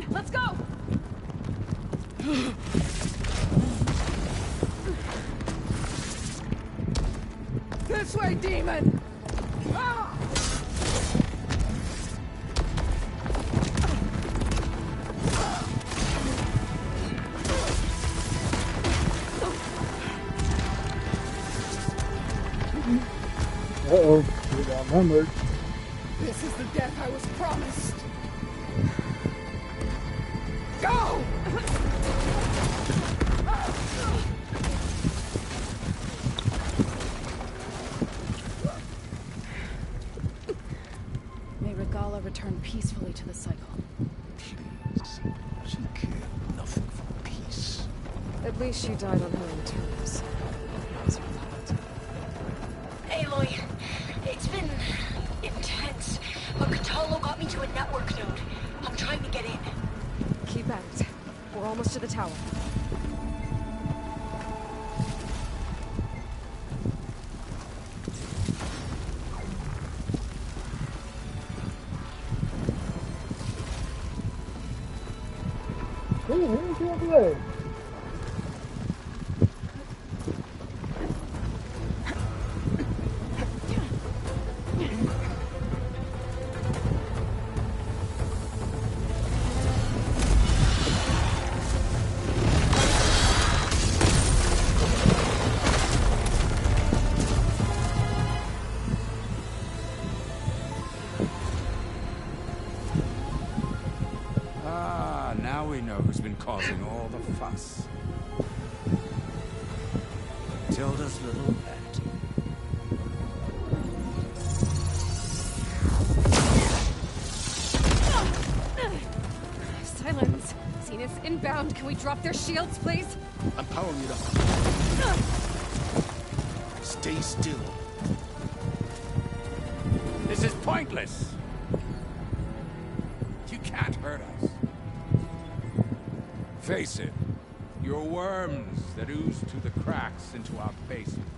Let's go! This way, demon! Ah! Uh-oh, we got numbered. This is the death I was promised. Go! May Regala return peacefully to the cycle. Please. She cared nothing for peace. At least she died on her own terms. That was her fault. Aloy, it's been intense, but Kotallo got me to a network node. I'm trying to get in. Keep at it. We're almost to the tower. Hey, Now we know who's been causing all the fuss. Tilda's little pet. Silence! Zenith's inbound. Can we drop their shields, please? I'm powering it up. Stay still. This is pointless. You can't hurt us. Face it. You're worms that ooze through the cracks into our basement.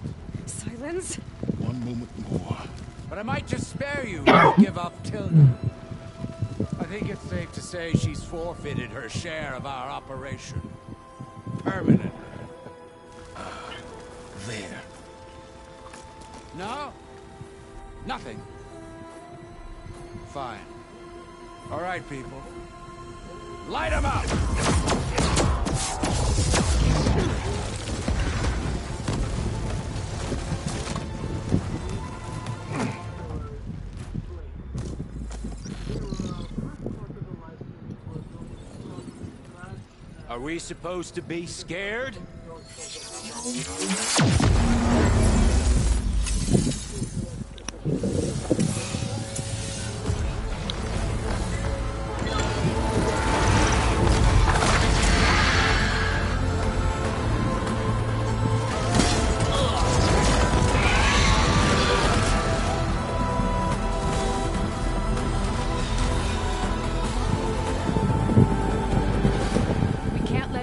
Silence? One moment more. But I might just spare you if you give up Tilda. I think it's safe to say she's forfeited her share of our operation. Permanently. There. No? Nothing. Fine. All right, people. Light 'em up! Are we supposed to be scared?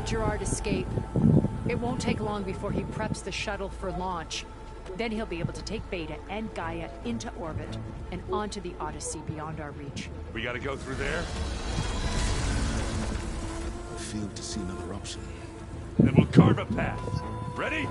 Gerard escape. It won't take long before he preps the shuttle for launch. Then he'll be able to take Beta and Gaia into orbit and onto the Odyssey beyond our reach. We gotta go through there? I failed to see another option. Then we'll carve a path. Ready?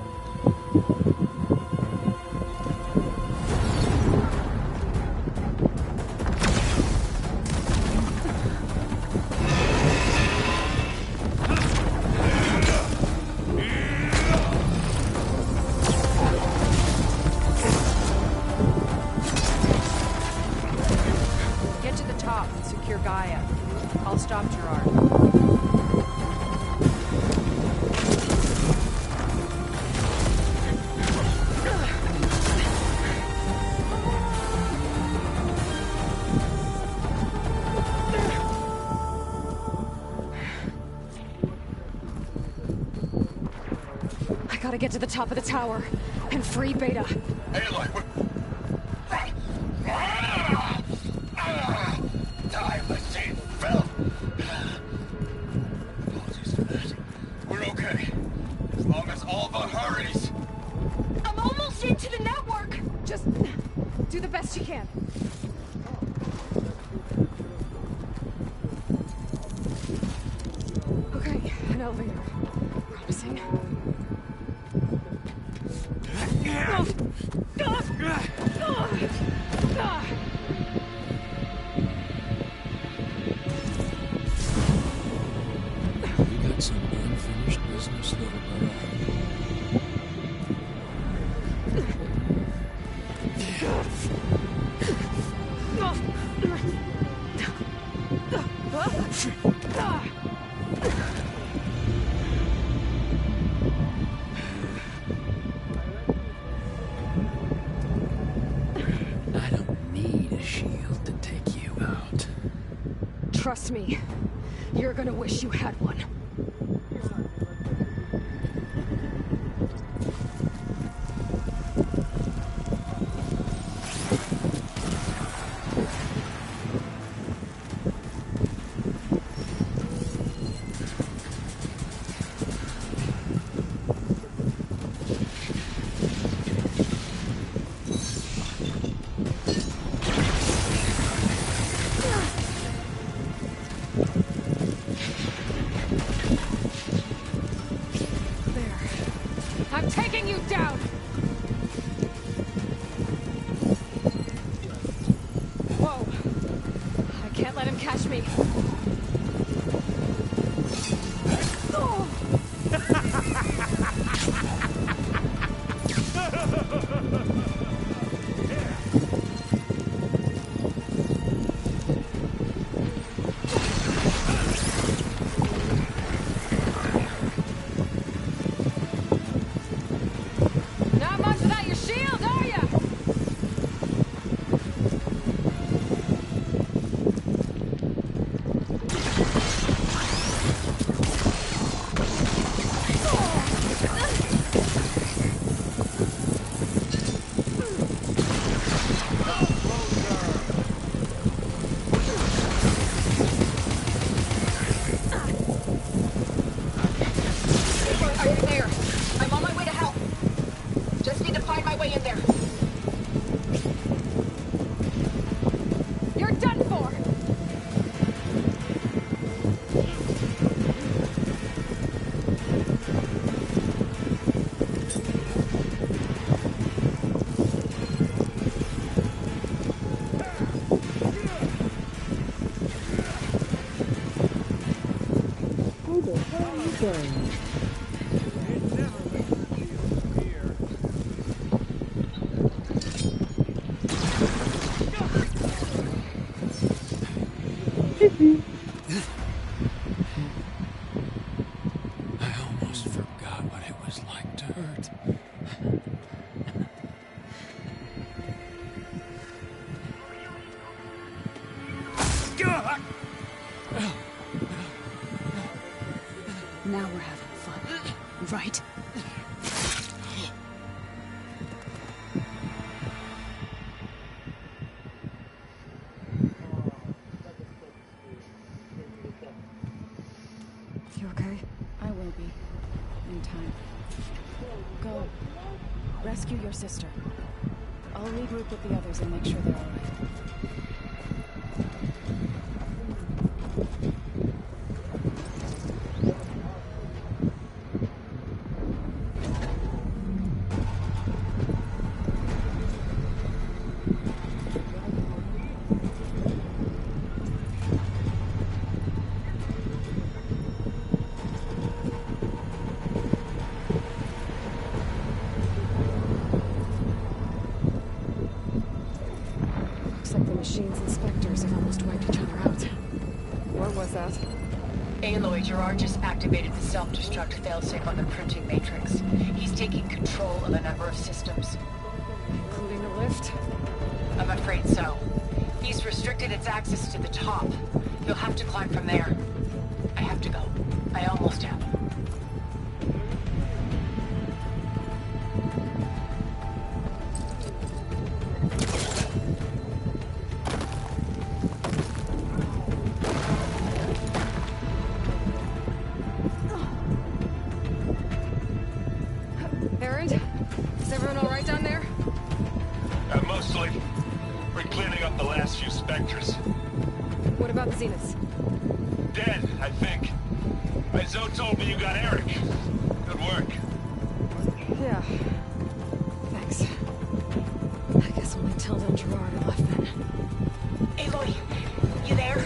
Get to the top and secure Gaia. I'll stop Gerard. I gotta get to the top of the tower and free Beta. Aloy, time machine fell. Apologies for that. We're okay. As long as Alva hurries. I'm almost into the network. Just do the best you can. Okay, an elevator. Promising. We got some unfinished business, little brother. I don't need a shield to take you out. Trust me, you're gonna wish you had one. I'm taking you down! Whoa! I can't let him catch me. Not much without your shield, are ya? Are you there? I'm on my way to help. Just need to find my way in there. You're done for! Who the hell are you doing? I almost forgot what it was like to hurt. Now we're having fun, right? You okay? I will be. In time. Go. Rescue your sister. I'll regroup with the others and make sure they're alright. Machine's inspectors have almost wiped each other out. What was that? Aloy, Gerard just activated the self-destruct failsafe on the printing matrix. He's taking control of a number of systems. Including the lift? I'm afraid so. He's restricted its access to the top. You'll have to climb from there. I have to go. I almost have. Is everyone all right down there? Mostly. We're cleaning up the last few specters. What about the Zeniths? Dead, I think. Zoe told me you got Eric. Good work. Yeah. Thanks. I guess only Tilda and Gerard are left then. Aloy, you there?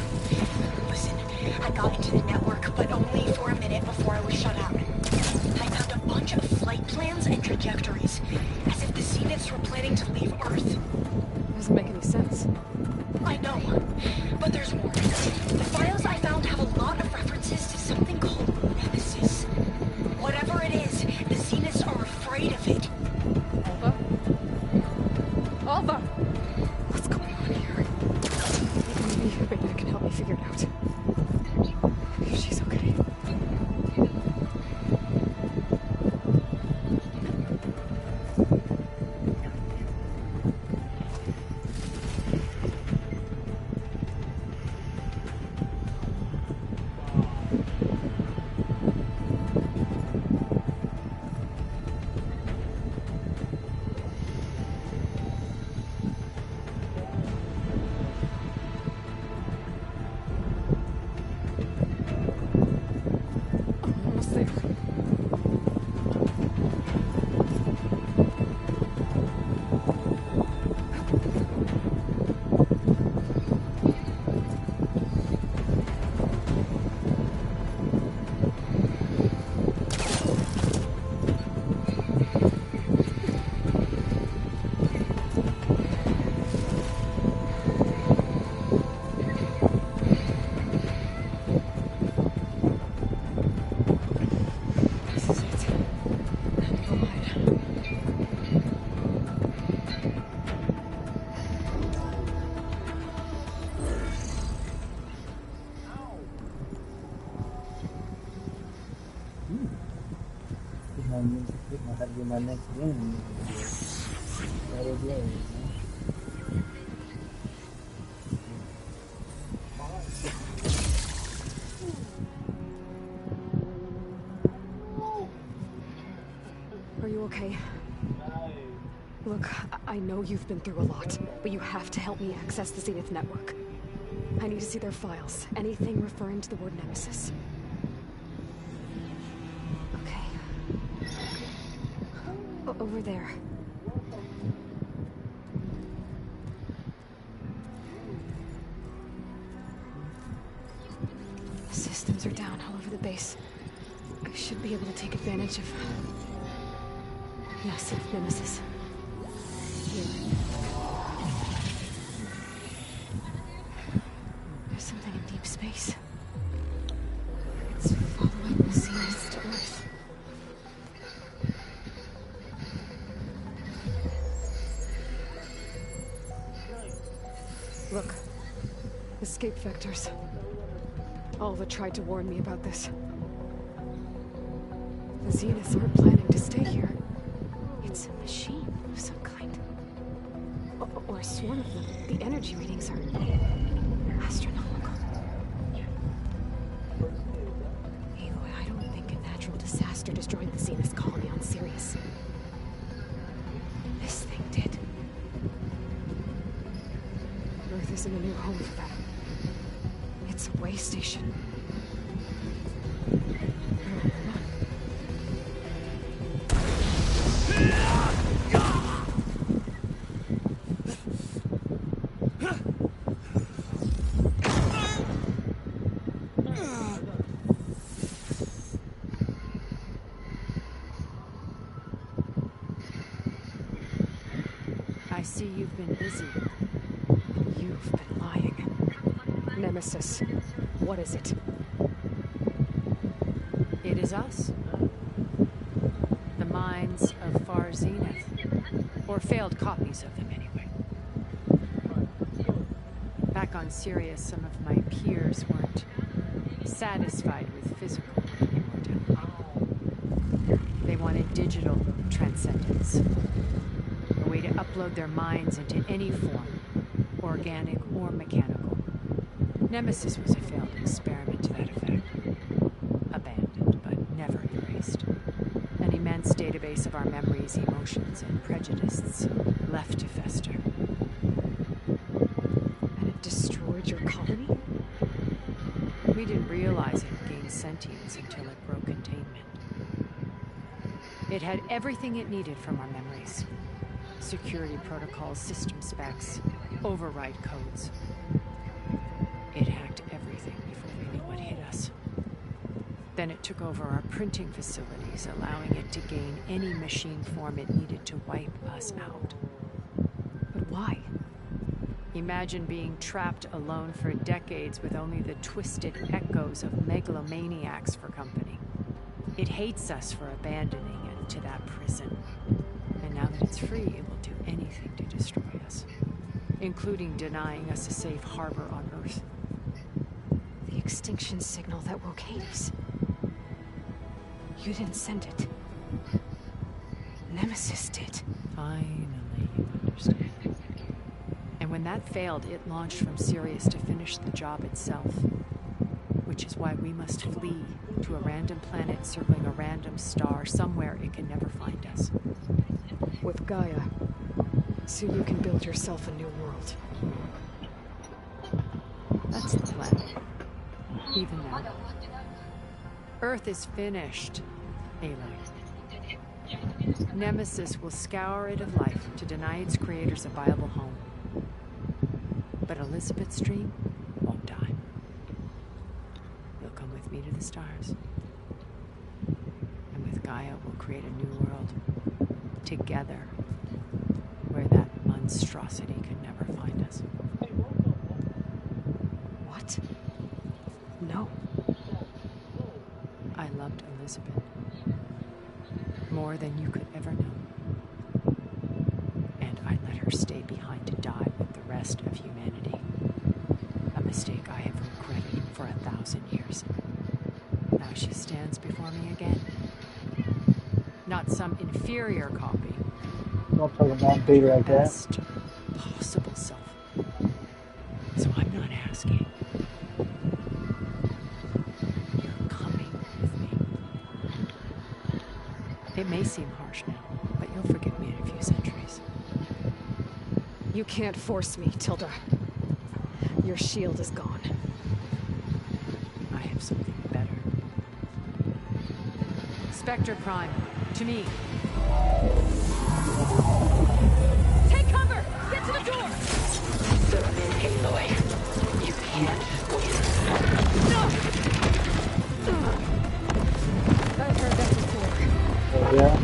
Listen, I got into the network, but only for a minute before I was shut out. I found a bunch of flight plans and trajectories, as if the Zeniths were planning to leave Earth. Doesn't make any sense. I know, but there's more. The files I found have a lot of references to something called Nemesis. Whatever it is, the Zeniths are afraid of it. Alva? Alva! What's going on here? Maybe Beta can help me figure it out. If she's okay. Almost there. This is it. End of the line. This might be my next game. That'll be it. Are you okay? Look, I know you've been through a lot, but you have to help me access the Zenith network. I need to see their files. Anything referring to the word Nemesis. Okay. Over there. Systems are down all over the base. I should be able to take advantage of... Yes, Nemesis. Here. There's something in deep space. It's following the Zeniths to Earth. Look. Escape vectors. Alva tried to warn me about this. The Zeniths aren't planning to stay here. It's a machine of some kind. Or a swarm of them. The energy readings are astronomical. Aloy. Fester destroying the Zenith colony on Sirius. This thing did. Earth isn't a new home for them. It's a way station. I see you've been busy. You've been lying. Nemesis, what is it? It is us. The minds of Far Zenith. Or failed copies of them, anyway. Back on Sirius, some of my peers weren't satisfied with physical immortality. They wanted digital transcendence. A way to upload their minds into any form, organic or mechanical. Nemesis was a failed experiment to that effect. Abandoned, but never erased. An immense database of our memories, emotions, and prejudices left to fester. And it destroyed your colony? We didn't realize it gained sentience until it broke containment. It had everything it needed from our memories. Security protocols, system specs, override codes. It hacked everything before we knew what hit us. Then it took over our printing facilities, allowing it to gain any machine form it needed to wipe us out. But why? Imagine being trapped alone for decades with only the twisted echoes of megalomaniacs for company. It hates us for abandoning it to that prison. And now that it's free, it will do anything to destroy us, including denying us a safe harbor on Earth. The extinction signal that woke Hades. You didn't send it. Nemesis did. Finally, you understand. And when that failed, it launched from Sirius to finish the job itself. Which is why we must flee to a random planet circling a random star somewhere it can never find us. With Gaia, so you can build yourself a new world. That's the plan. Even now. Earth is finished, Aloy. Nemesis will scour it of life to deny its creators a viable home. But Elizabeth's dream won't die. You'll come with me to the stars. And with Gaia, we'll create a new world. Together. Where that monstrosity could never find us. What? No. I loved Elizabeth. More than you could ever know. And I let her stay behind to die with the rest of humanity. A mistake I have regretted for 1,000 years. Now she stands before me again. Not some inferior copy. Don't talk about Beta like that. Best possible self. So I'm not asking. You're coming with me. It may seem harsh now, but you'll forgive me in a few centuries. You can't force me, Tilda. Your shield is gone. I have something better. Spectre Prime, to me. Take cover! Get to the door! Submit, Aloy. You can't win. No! I've heard that before. Oh yeah?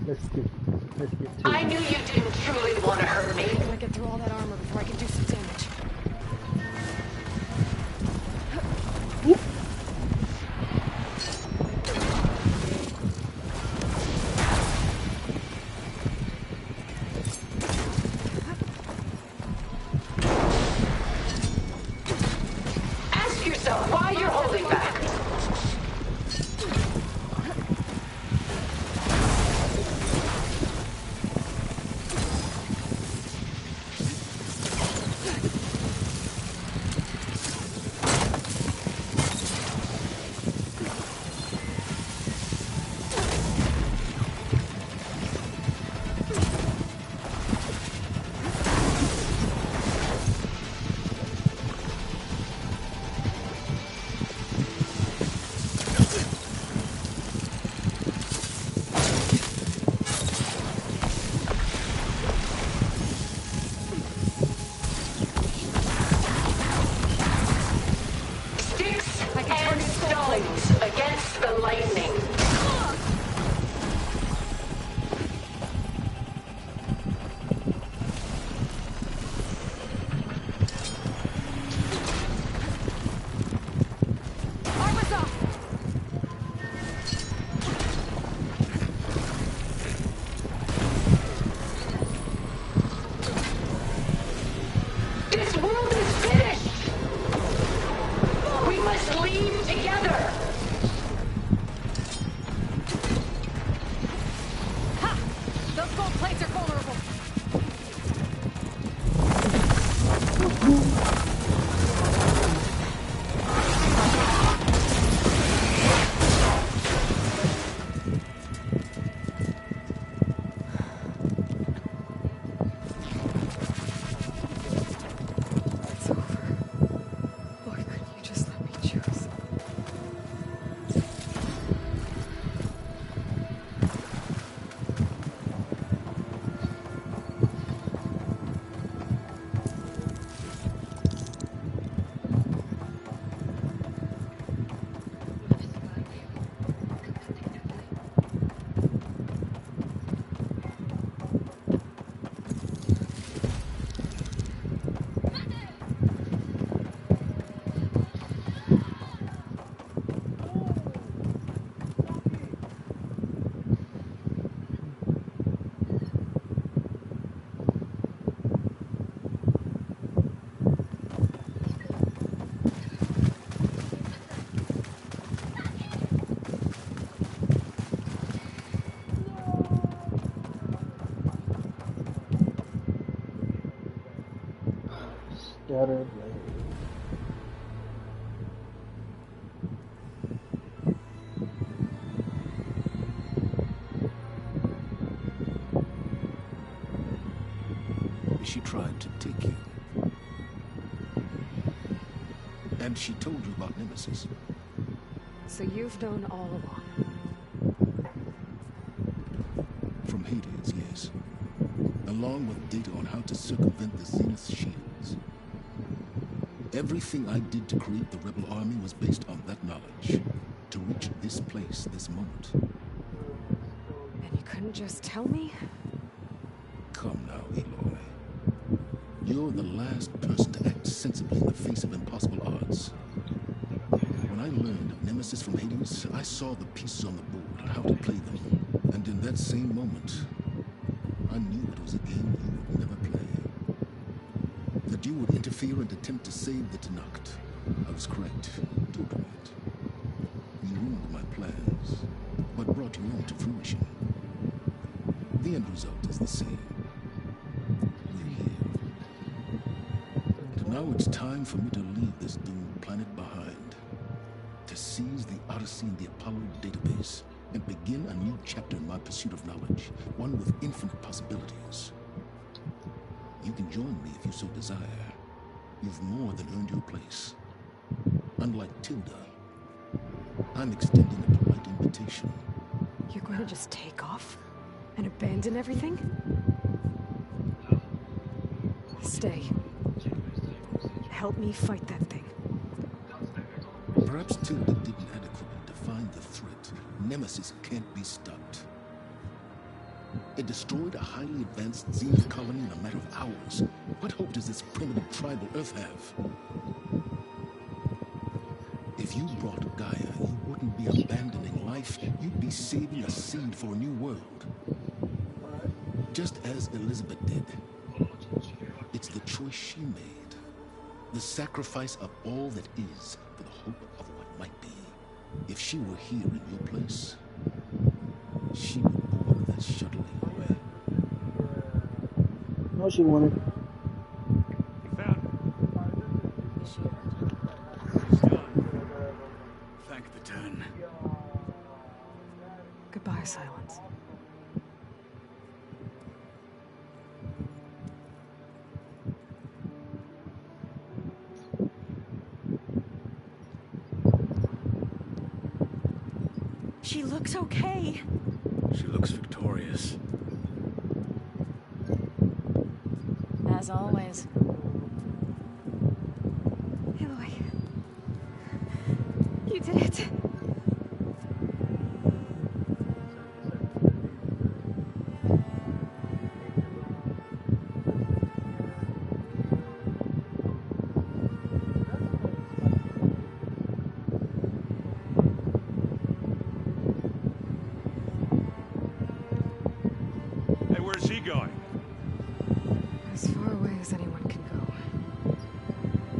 Let's get to I knew you didn't truly want to hurt me. I'm gonna get through all that armor before I can do some damage. Ask yourself why you're holding back. Shattered blade. She tried to take you. And she told you about Nemesis. So you've known all along. From Hades, yes. Along with data on how to circumvent the Zenith shields. Everything I did to create the rebel army was based on that knowledge. To reach this place, this moment. And you couldn't just tell me? Come now, Aloy. You're the last person to act sensibly in the face of impossible odds. When I learned of Nemesis from Hades, I saw the pieces on the board and how to play them. And in that same moment, I knew it was a game you would never play. That you would interfere and attempt to save the Tenakth. I was correct. Totally right. You ruined my plans, but brought your own to fruition. The end result is the same. We're here. And now it's time for me to leave this doomed planet behind. To seize the Odyssey and the Apollo database and begin a new chapter in my pursuit of knowledge, one with infinite possibilities. You can join me if you so desire. You've more than earned your place. Unlike Tilda, I'm extending a polite invitation. You're going to just take off? And abandon everything? Stay. Help me fight that thing. Perhaps Tilda didn't adequately define the threat. Nemesis can't be stopped. It destroyed a highly advanced Zenith colony in a matter of hours. What hope does this primitive tribal Earth have? If you brought Gaia, you wouldn't be abandoning life. You'd be saving a seed for a new world. Just as Elizabeth did. It's the choice she made. The sacrifice of all that is for the hope of what might be. If she were here in your place, she would board that shuttle away. No, she wanted. You found her. Is she? She's done. Thank the turn. Goodbye, Silence. She looks okay. She looks victorious. As always. Aloy. You did it. Hey, where's she going? As far away as anyone can go.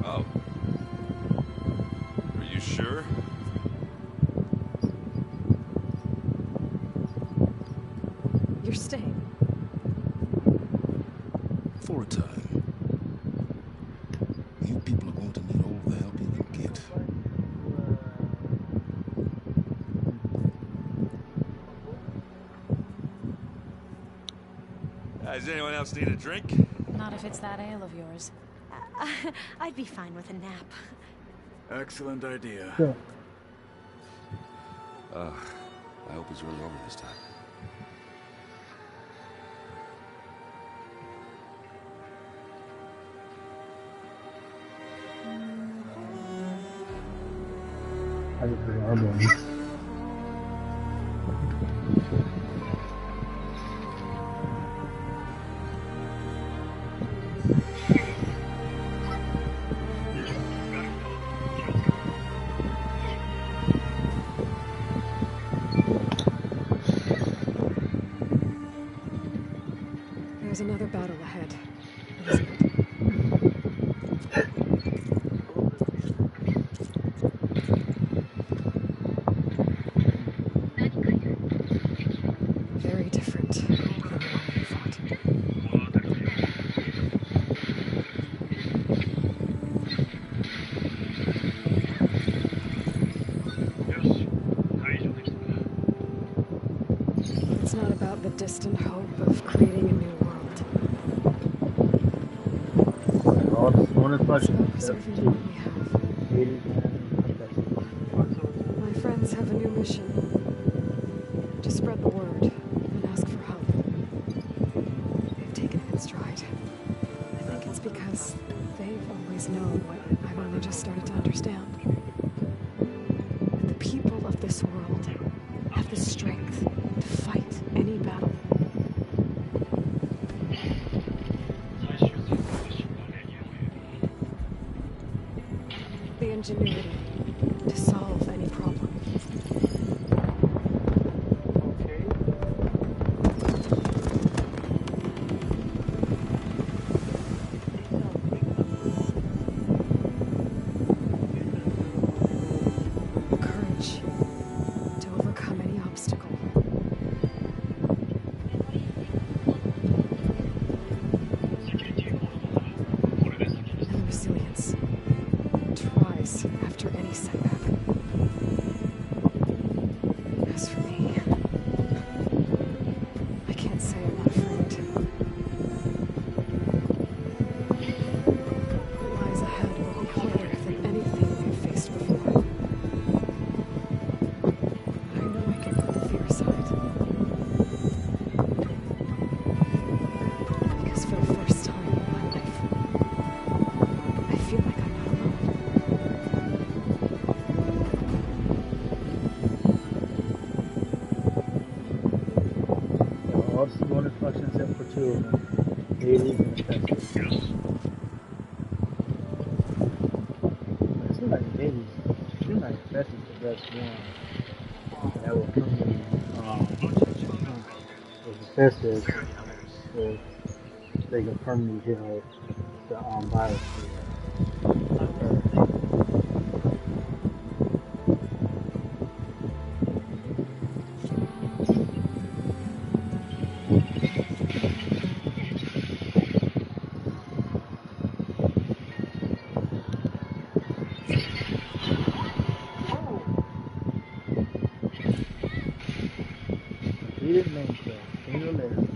Oh. Are you sure? You're staying. For a time. You people are going to need all the help you can get. Does anyone else need a drink? Not if it's that ale of yours. I'd be fine with a nap. Excellent idea. Yeah. I hope it's really over this time. I just heard our bones. There's another battle ahead. Elizabeth. Very different than the one we fought. It's not about the distant hope of creating a new world. All this one question Preserving what we have. My friends have a new mission. To spread the word and ask for help. They've taken it in stride. I think it's because they've always known what I've only just started to understand. That the people of this world have the strength to fight any battle. The ingenuity to solve any problem. Courage to overcome any obstacle. And resilience to rise after any setback. As for me, I can't say I'm not afraid. What lies ahead will be harder than anything we've faced before. But I know I can put the fear aside. Because for the first time in my life, I feel like I'm not alone. All this one question except for two of them. Hades and Hephaestus. It seems like Hades, it seems like Hephaestus is the best one. That will come with Hephaestus, if they can permanently heal the virus. Completed main quest, single layer.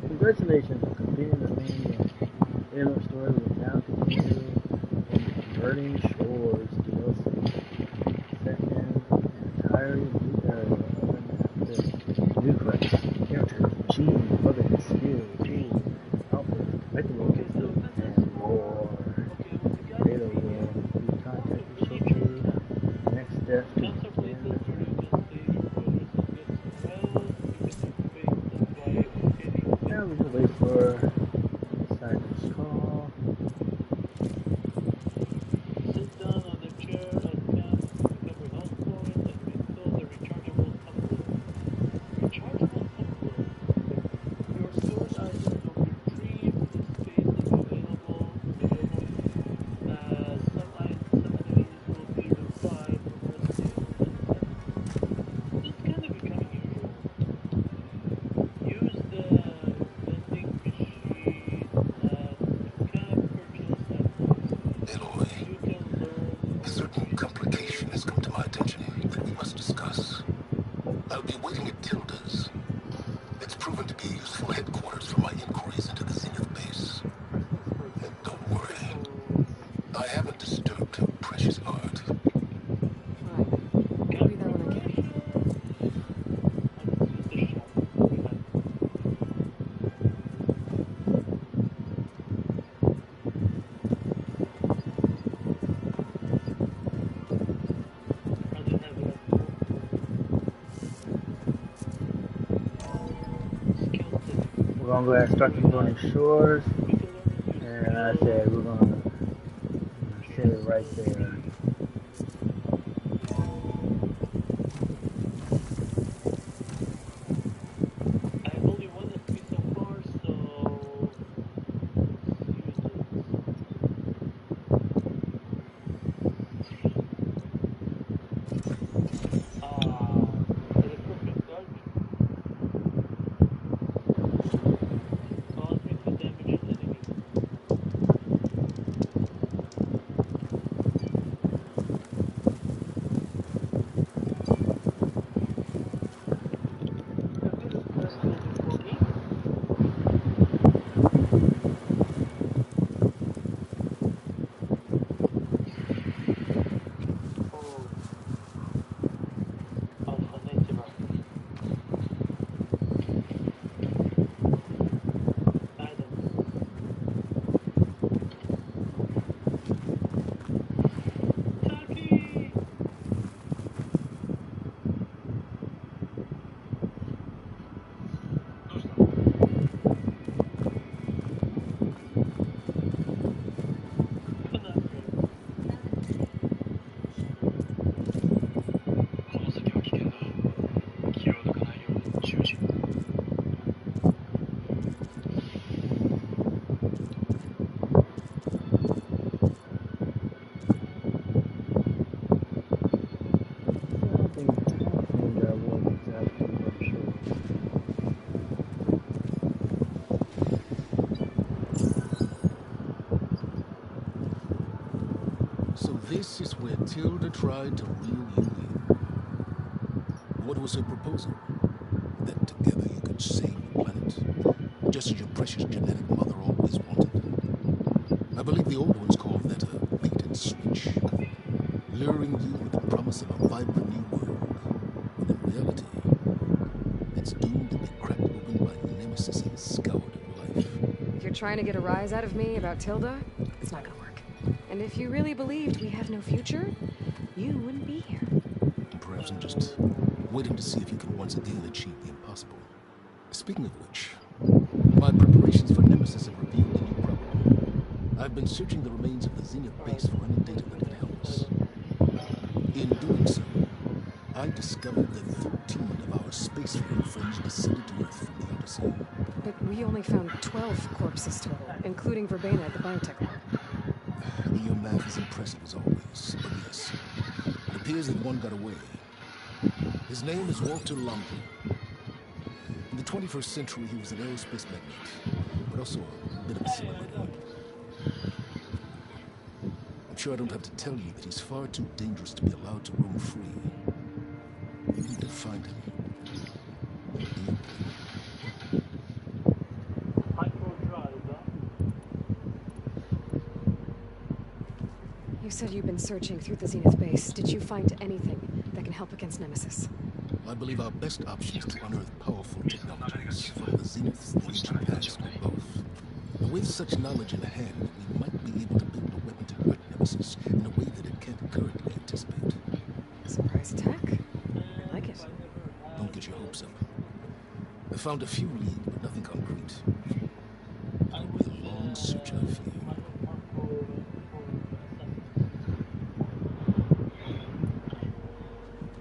Congratulations on completing the main game. Halo story will now continue in Converting Shores DLC. Second, an entirely new area of the new quests, characters, machines, weapons, skills, tools, outfits, collectibles, and more. Halo will be contact to showcase next steps to begin the journey. Now we can wait for Cypher's call. Sit down on the chair and count the recovery health points and refill the rechargeable tumbler. Rechargeable tumbler. Your stored items will retrieve the space available. Some enemies will be revived when resting. This is kind of becoming usual. Use the vending machine and can purchase items. Aloy, You can learn. a certain complication has come to my attention that we must discuss. I'll be waiting at Tilda's. It's proven to be a useful headquarters for my inquiries into the Zenith base. And don't worry, I haven't disturbed her precious heart. Alright. I'll be there when I can. We're gonna go ahead and start Converting Shores. And I said we're gonna sit it right there. I have only one SP so far, so This is where Tilda tried to reel you in. What was her proposal? That together you could save the planet, just as your precious genetic mother always wanted. I believe the old ones called that a bait and switch, luring you with the promise of a vibrant new world, when in reality, it's doomed to be cracked open by Nemesis and scoured of life. You're trying to get a rise out of me about Tilda? It's not gonna work. And if you really believed we have no future, you wouldn't be here. Perhaps I'm just waiting to see if you can once again achieve the impossible. Speaking of which, my preparations for Nemesis have revealed a new problem. I've been searching the remains of the Zenith base for any data that could help us. In doing so, I discovered that 13 of our spacefaring friends descended to Earth from the Odyssey. But we only found 12 corpses total, including Verbena at the biotech lab. Your math is impressive as always, but yes, it appears that one got away. His name is Walter London. In the 21st century, he was an aerospace magnate, but also a bit of a celebrity. I'm sure I don't have to tell you that he's far too dangerous to be allowed to roam free. You need to find him. You said you've been searching through the Zenith base. Did you find anything that can help against Nemesis? I believe our best option is to unearth powerful technologies from the Zeniths, the ancient past, or both. And with such knowledge in hand, we might be able to build a weapon to hurt Nemesis in a way that it can't currently anticipate. Surprise attack? I like it. Don't get your hopes up. I found a few leads, but nothing concrete. It'll be a long search, I fear.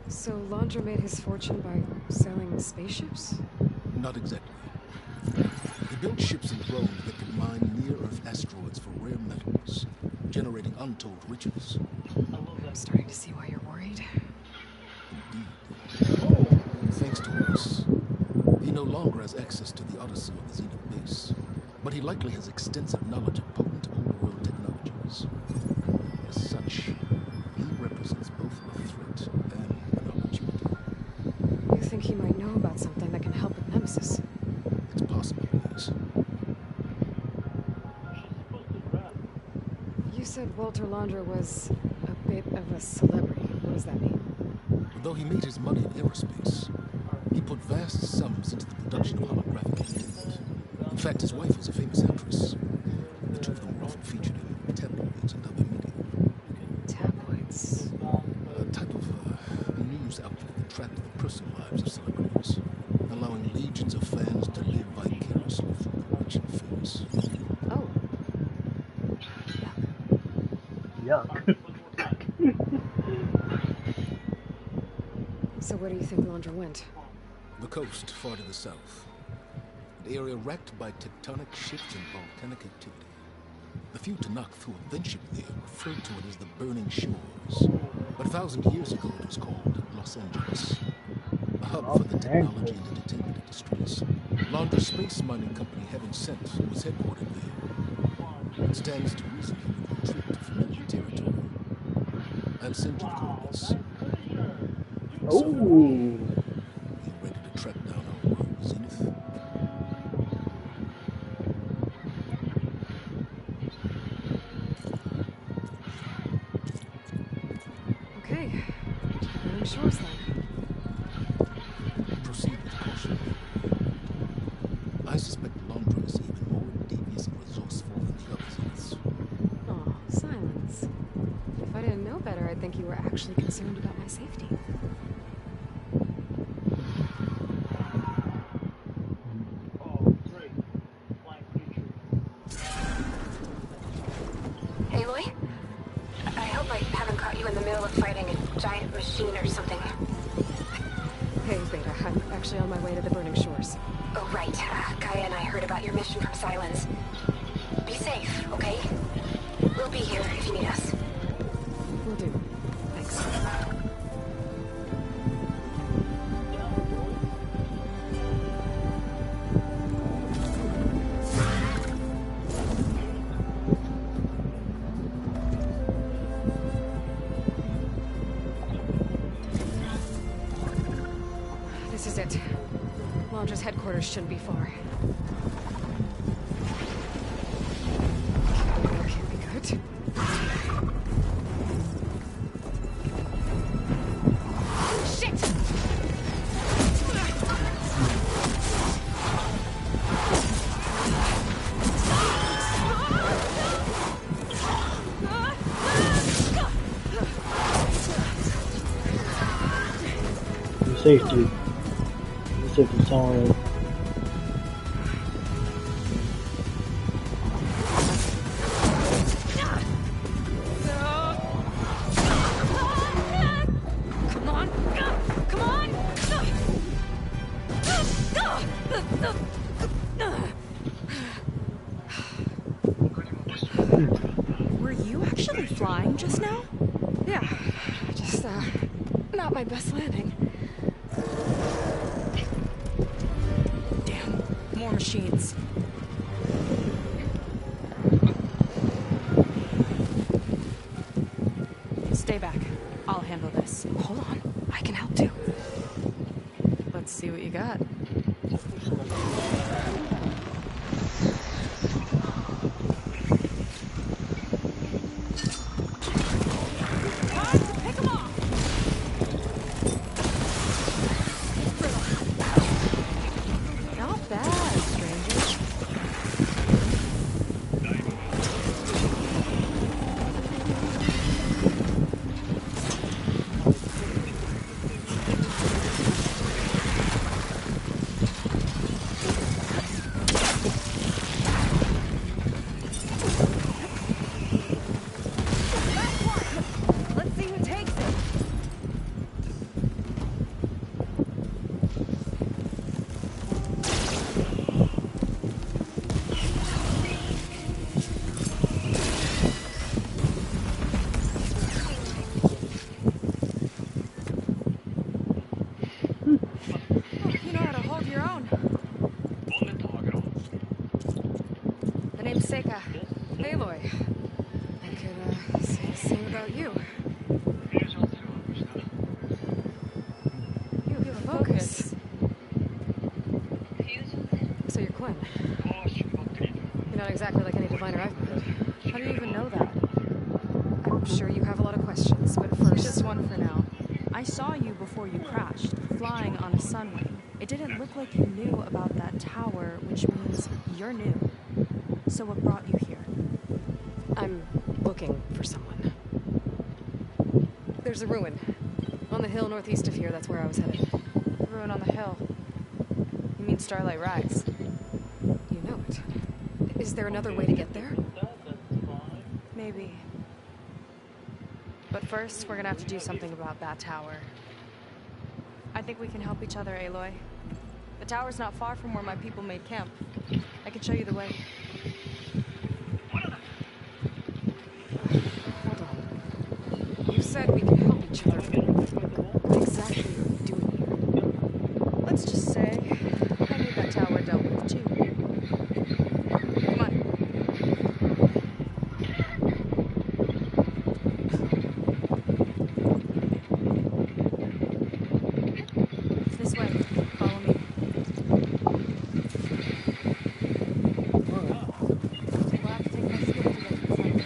So Laundra made his fortune by selling spaceships? Not exactly. He built ships and drones that could mine near-Earth asteroids for rare metals, generating untold riches. I'm starting to see why you're worried. Indeed. Thanks to us, he no longer has access to the Odyssey or the Zenith base, but he likely has extensive knowledge of potent old-world technologies. As such, he represents both a threat and an opportunity. You think he might know about something that can help with Nemesis? It's possible, yes. You said Walter Laundra was a bit of a celebrity. What does that mean? Though he made his money in aerospace, he put vast sums into the production of holographic entertainment. In fact, his wife was a famous actress. The two of them were often featured in tabloids and other media. Tabloids? A type of news outlet that tracked the personal lives of celebrities, allowing legions of fans to live vicariously through the rich and famous. Oh. Yuck. So where do you think Laundra went? The coast, far to the south. An area racked by tectonic shifts and volcanic activity. The few Tenakth who have ventured there referred to it as the Burning Shores. But 1,000 years ago it was called Los Angeles. A hub for the technology and entertainment industries. Laundra Space Mining Company, Heaven Sent, was headquartered there. It stands to reason he would retreat to familiar territory. I'll send you the coordinates. Oh! You ready to track down our rogue Zenith? Okay. Burning Shores then. Proceed with caution. I suspect Laundra is even more devious and resourceful than the other Zeniths. Oh, silence. If I didn't know better, I'd think you were actually concerned about my safety. Aloy? I hope I haven't caught you in the middle of fighting a giant machine or something. Hey, Beta, I'm actually on my way to the Burning Shores. Oh, right. Gaia and I heard about your mission from Silence. Be safe, okay? We'll be here if you need us. Will do. Thanks. Contra's headquarters shouldn't be far. That can't be good. Shit! Your safety. Your safety somewhere. Come on! Come on! Were you actually flying just now? Yeah, just, not my best landing. Damn, more machines. Stay back. I'll handle this. Hold on, I can help too. Let's see what you got. Pick 'em off! Not bad, stranger. Let's see who takes it. You know how to hold your own. The name's Seika. Aloy. I could, say the same about you. You have a focus. So you're Quinn. You're not exactly like any diviner I've met. How do you even know that? I'm sure you have a lot of questions, but first... Just one for now. I saw you before you crashed, flying on a sunwing. It didn't look like you knew about that tower, which means you're new. So what brought you here? I'm looking for someone. There's a ruin. On the hill northeast of here, that's where I was headed. Ruin on the hill. You mean Starlight Rise? You know it. Is there another way to get there? Maybe. But first, we're gonna have to do something about that tower. I think we can help each other, Aloy. The tower's not far from where my people made camp. I can show you the way. Hold on. You said we can help each other. What exactly are we doing here? Let's just say I need that tower dealt with too. Come on. This way. Follow me. We'll have to take my skill to get to the front.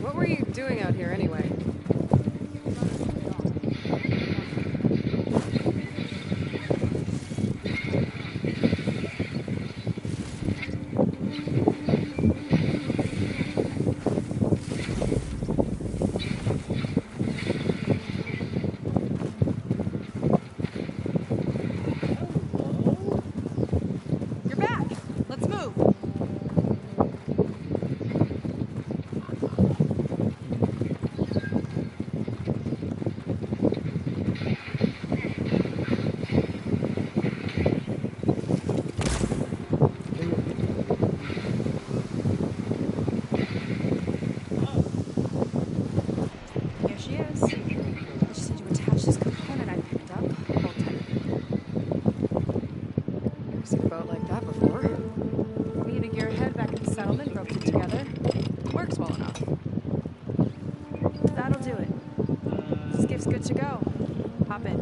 What were you doing out here anyway? You're back. Let's move. Here she is. I just need to attach this component I picked up. Hold tight. Never seen a boat like that before. Me and a gearhead back at the settlement roped it together. Works well enough. That'll do it. Skiff's good to go. Hop in.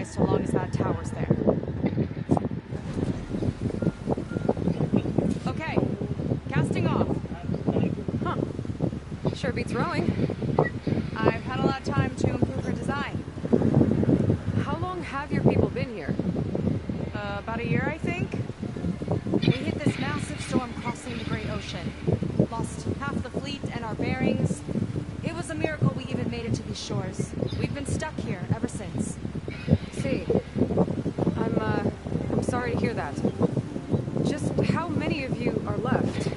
so long as that tower's there. Okay, casting off. Huh. Sure beats rowing. I've had a lot of time to improve her design. How long have your people been here? About a year, I think. We hit this massive storm crossing the Great Ocean. Lost half the fleet and our bearings. It was a miracle we even made it to these shores. We've been stuck here ever since. See, I'm sorry to hear that. Just how many of you are left?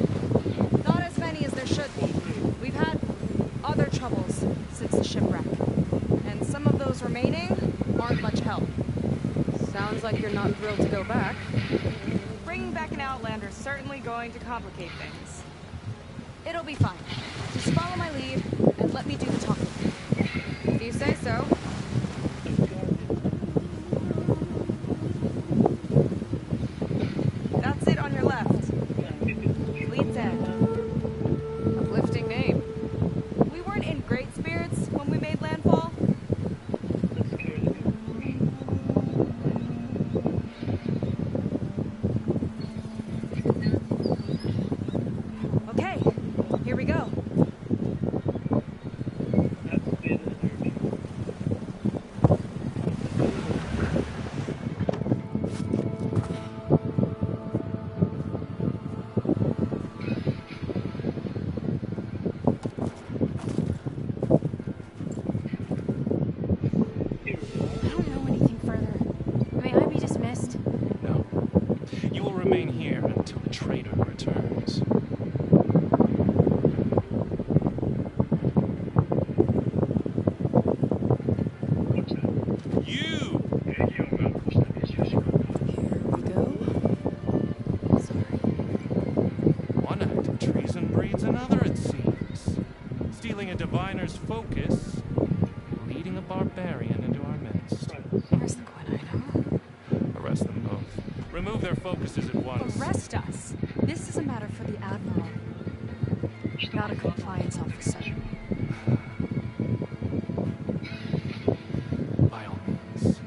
Not as many as there should be. We've had other troubles since the shipwreck. And some of those remaining aren't much help. Sounds like you're not thrilled to go back. Bringing back an Outlander is certainly going to complicate things. It'll be fine. Just follow my lead and let me do the talking. If you say so. That's it on your left. Lead's End. Uplifting name. We weren't in great spirits when we made landfall. Okay, here we go. I don't know anything further. May I be dismissed? No. You will remain here until the traitor returns. You! Here we go. Sorry. One act of treason breeds another, it seems. Stealing a diviner's focus, leading a barbarian into our midst. Where's the Quinino? Arrest them both. Remove their focuses at once. Arrest us. This is a matter for the Admiral, not a compliance officer. By all means.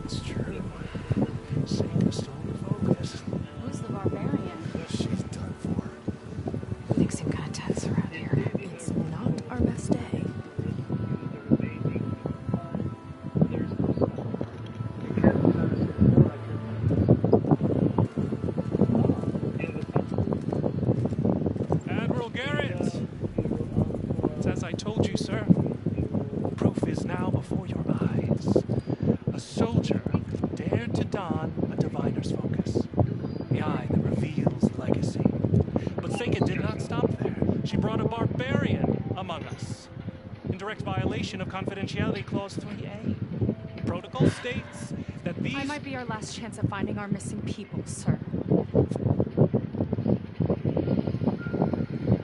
It's true. Seika stole the focus. Who's the barbarian? She's done for. Things seem kind of tense around here. It's not our best day. Admiral Garrett! It's as I told you, sir. Proof is now before your eyes. A soldier dared to don a diviner's focus. The eye that reveals legacy. But Seika did not stop there. She brought a barbarian among us. In direct violation of Confidentiality Clause 3A. Protocol states that these... I might be our last chance at finding our missing people, sir.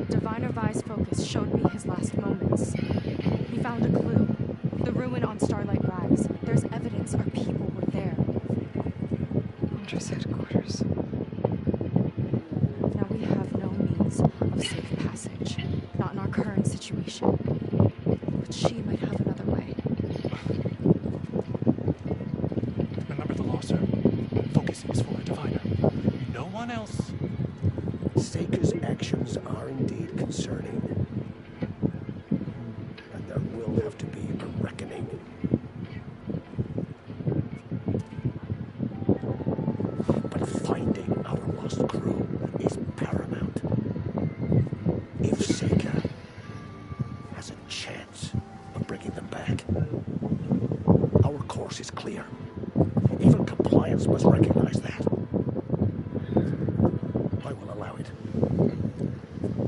Diviner Vi's focus showed me his last moments. He found a clue. The ruin on Starlight Rise. There's evidence our people were there. Hunter's headquarters. Now we have no means of safe passage. Not in our current situation. But she might have another way. Remember the law, sir. Focusing is for a diviner. No one else. Seika's actions are indeed concerning. And there will have to be a reckoning. But finding our lost crew is paramount. If Seika has a chance of bringing them back, our course is clear. Even compliance must recognize that. I will allow it.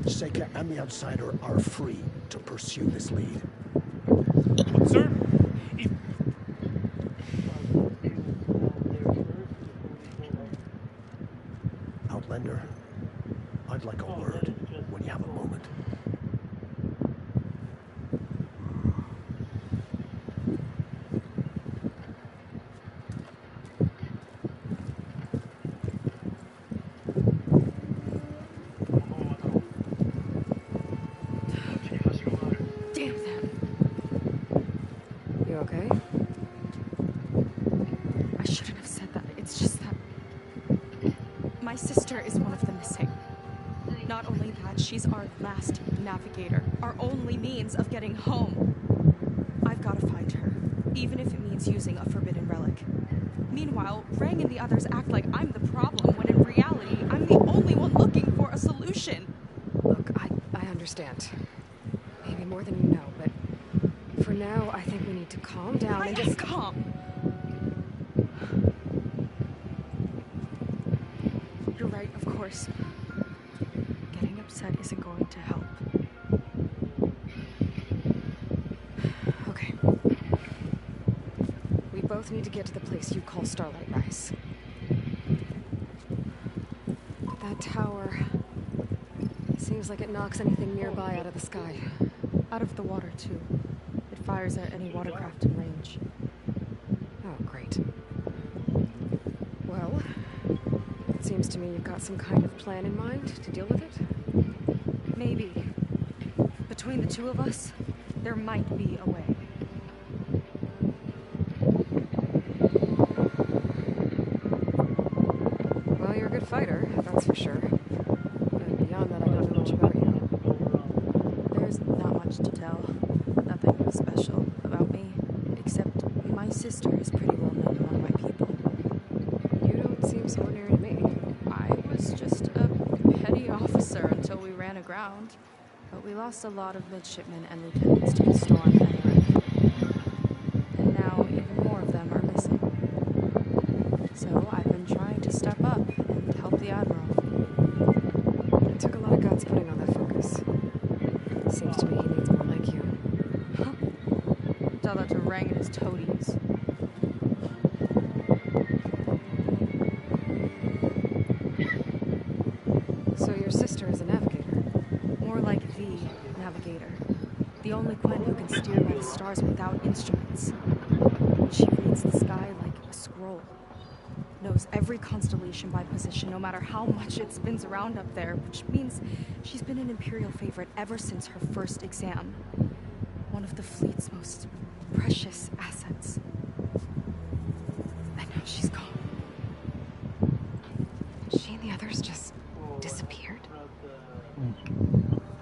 Seika and the Outsider are free to pursue this lead. But, sir, if... Outlander, I'd like a word when you have a moment. Not only that, she's our last navigator, our only means of getting home. I've got to find her, even if it means using a forbidden relic. Meanwhile, Rang and the others act like I'm the problem, when in reality, I'm the only one looking for a solution. Look, I understand. Maybe more than you know, but for now, I think we need to calm down and just... Calm! You're right, of course. Getting upset isn't going to help. Okay. We both need to get to the place you call Starlight Rise. That tower... seems like it knocks anything nearby out of the sky. Out of the water, too. It fires at any watercraft in range. Oh, great. Well, it seems to me you've got some kind of plan in mind to deal with it. Maybe. Between the two of us, there might be a way. Well, you're a good fighter, that's for sure. But beyond that, I don't know much about you. There's not much to tell. Nothing special about me, except my sister is pretty well known among my people. You don't seem so ordinary to me. I was just a petty officer until we ran aground. But we lost a lot of midshipmen and lieutenants to the storm anyway. And now even more of them are missing. So I've been trying to step up and help the Admiral. It took a lot of guts putting on that focus. Seems to me he needs more like you. Tell that to Rang and his toadies. So your sister is a navigator? More like the navigator. The only Quen who can steer by the stars without instruments. She reads the sky like a scroll. Knows every constellation by position, no matter how much it spins around up there, which means she's been an Imperial favorite ever since her first exam. One of the fleet's most precious assets. And now she's gone. She and the others just disappeared?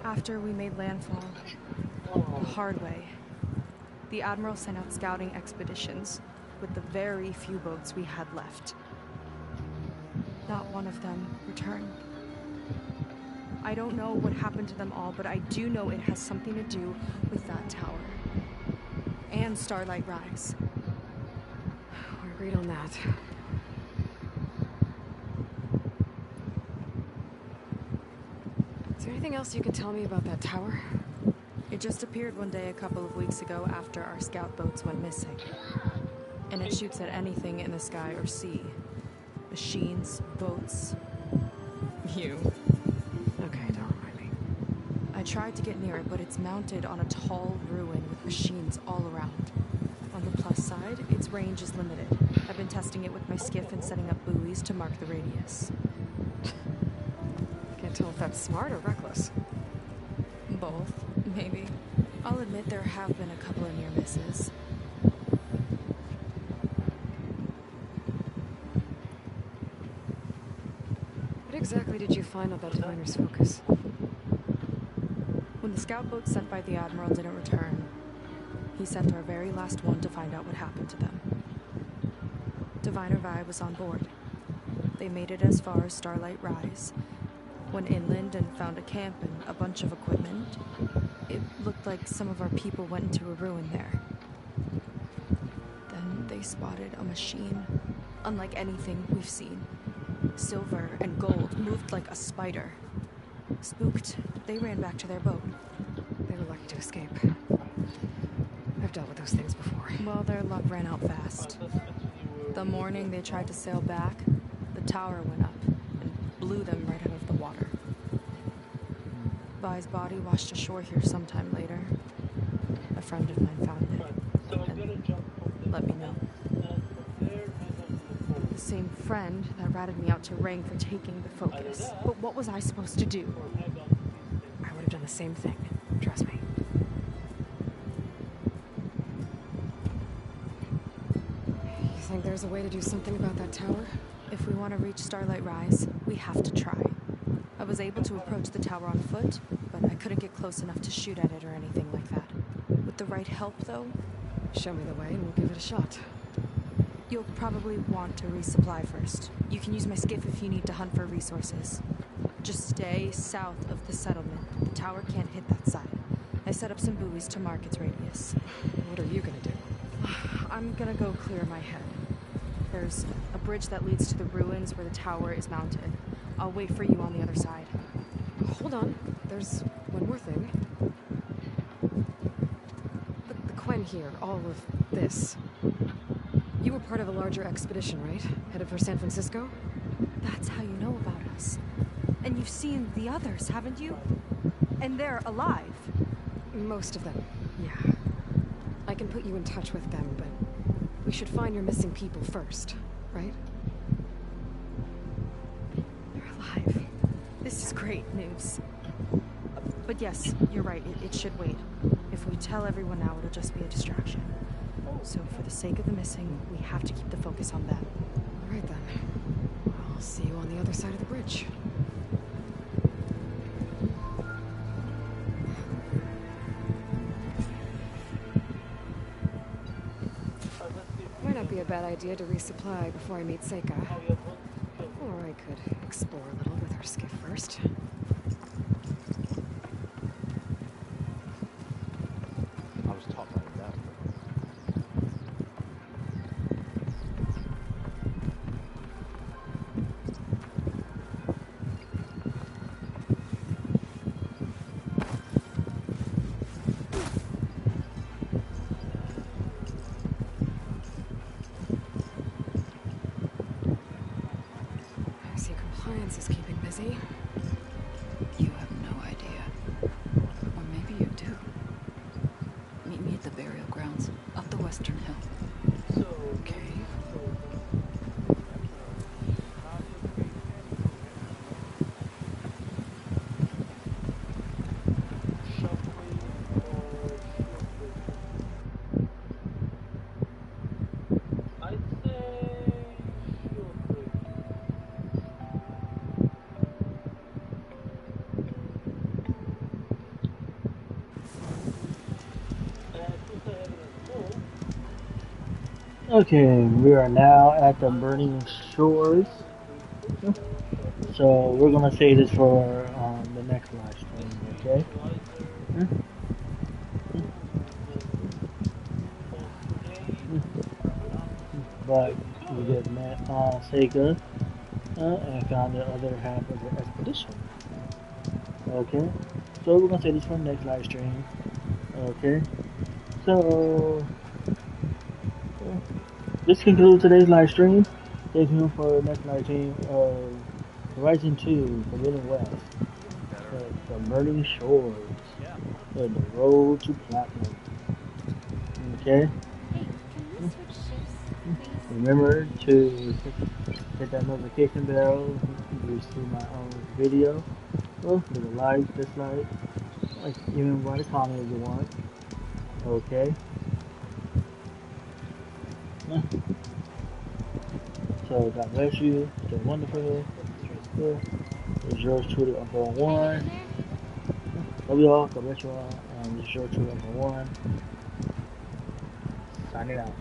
After we made landfall, the hard way, the Admiral sent out scouting expeditions with the very few boats we had left. Not one of them returned. I don't know what happened to them all, but I do know it has something to do with that tower. And Starlight Rise. We're agreed on that. Is there anything else you could tell me about that tower? It just appeared one day a couple of weeks ago after our scout boats went missing. And it shoots at anything in the sky or sea. Machines, boats, you. Okay, don't remind me. I tried to get near it, but it's mounted on a tall ruin with machines all around. On the plus side, its range is limited. I've been testing it with my skiff and setting up buoys to mark the radius. Can't tell if that's smart or reckless. Both, maybe. I'll admit there have been a couple of near misses. What exactly did you find on that diviner's focus? When the scout boats sent by the Admiral didn't return, he sent our very last one to find out what happened to them. Diviner Vi was on board. They made it as far as Starlight Rise. Went inland and found a camp and a bunch of equipment. It looked like some of our people went into a ruin there. Then they spotted a machine, unlike anything we've seen. Silver and gold, moved like a spider. Spooked, they ran back to their boat. They were lucky to escape. I've dealt with those things before. Well, their luck ran out fast. The morning they tried to sail back, the tower went up and blew them right out of the water. Vi's body washed ashore here sometime later. A friend of mine found it and let me know. The same friend that ratted me out to Rang for taking the focus. But what was I supposed to do? I would have done the same thing. Trust me. You think there's a way to do something about that tower? If we want to reach Starlight Rise, we have to try. was able to approach the tower on foot, but I couldn't get close enough to shoot at it or anything like that. With the right help, though... Show me the way and we'll give it a shot. You'll probably want to resupply first. You can use my skiff if you need to hunt for resources. Just stay south of the settlement. The tower can't hit that side. I set up some buoys to mark its radius. What are you gonna do? I'm gonna go clear my head. There's a bridge that leads to the ruins where the tower is mounted. I'll wait for you on the other side. Hold on. There's one more thing. The Quen here, all of this. You were part of a larger expedition, right? Headed for San Francisco? That's how you know about us. And you've seen the others, haven't you? And they're alive. Most of them, yeah. I can put you in touch with them, but we should find your missing people first, right? They're alive. This is great news. But yes, you're right, it should wait. If we tell everyone now, it'll just be a distraction. So for the sake of the missing, we have to keep the focus on them. All right then. I'll see you on the other side of the bridge. Might not be a bad idea to resupply before I meet Seika. Or I could explore a little with her skiff first. I was taught like that. I see compliance is keeping busy. You have no idea. Or maybe you do. Meet me at the burial grounds, up the western hill. Okay. I'd say shuffling. Okay, we are now at the Burning Shores. So we're gonna say this for the next live stream, okay? But we did met Seika and found the other half of the expedition. Okay, so we're gonna say this for the next live stream. Okay, so this concludes today's live stream. Stay tuned for the next live stream of Horizon 2 Forbidden West. The Burning Shores. The road to platinum. Okay? Remember to hit that notification bell if you see my own video. Well, leave a like, dislike, even write a comment if you want. Okay? So God bless you. Stay wonderful. It's yours truly, Uncle One. Love you all. God bless you all. And it's yours truly, Uncle One. Signing out.